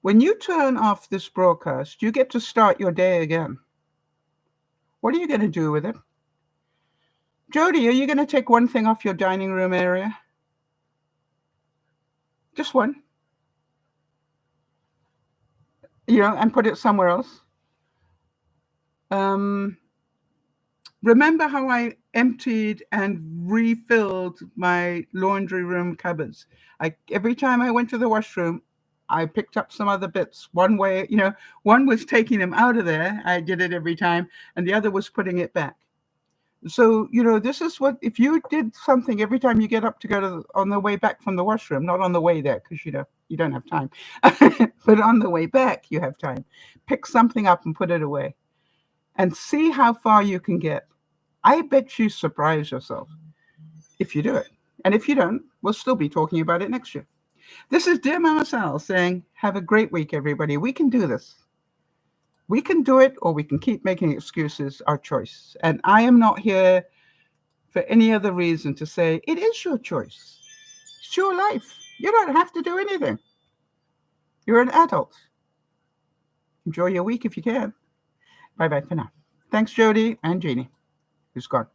When you turn off this broadcast, you get to start your day again. What are you going to do with it? Jody, are you going to take one thing off your dining room area? Just one. And put it somewhere else. Remember how I emptied and refilled my laundry room cupboards? Every time I went to the washroom, I picked up some other bits. One way, one was taking them out of there. I did it every time. And the other was putting it back. So, this is what, if you did something every time you get up to go on the way back from the washroom, not on the way there, because, you don't have time, but on the way back, you have time. Pick something up and put it away and see how far you can get. I bet you surprise yourself if you do it. And if you don't, we'll still be talking about it next year. This is Dear Mama Sal saying, have a great week, everybody. We can do this. We can do it, or we can keep making excuses, our choice. And I am not here for any other reason to say, it is your choice. It's your life. You don't have to do anything. You're an adult. Enjoy your week if you can. Bye-bye for now. Thanks, Jody and Jeannie, who's gone.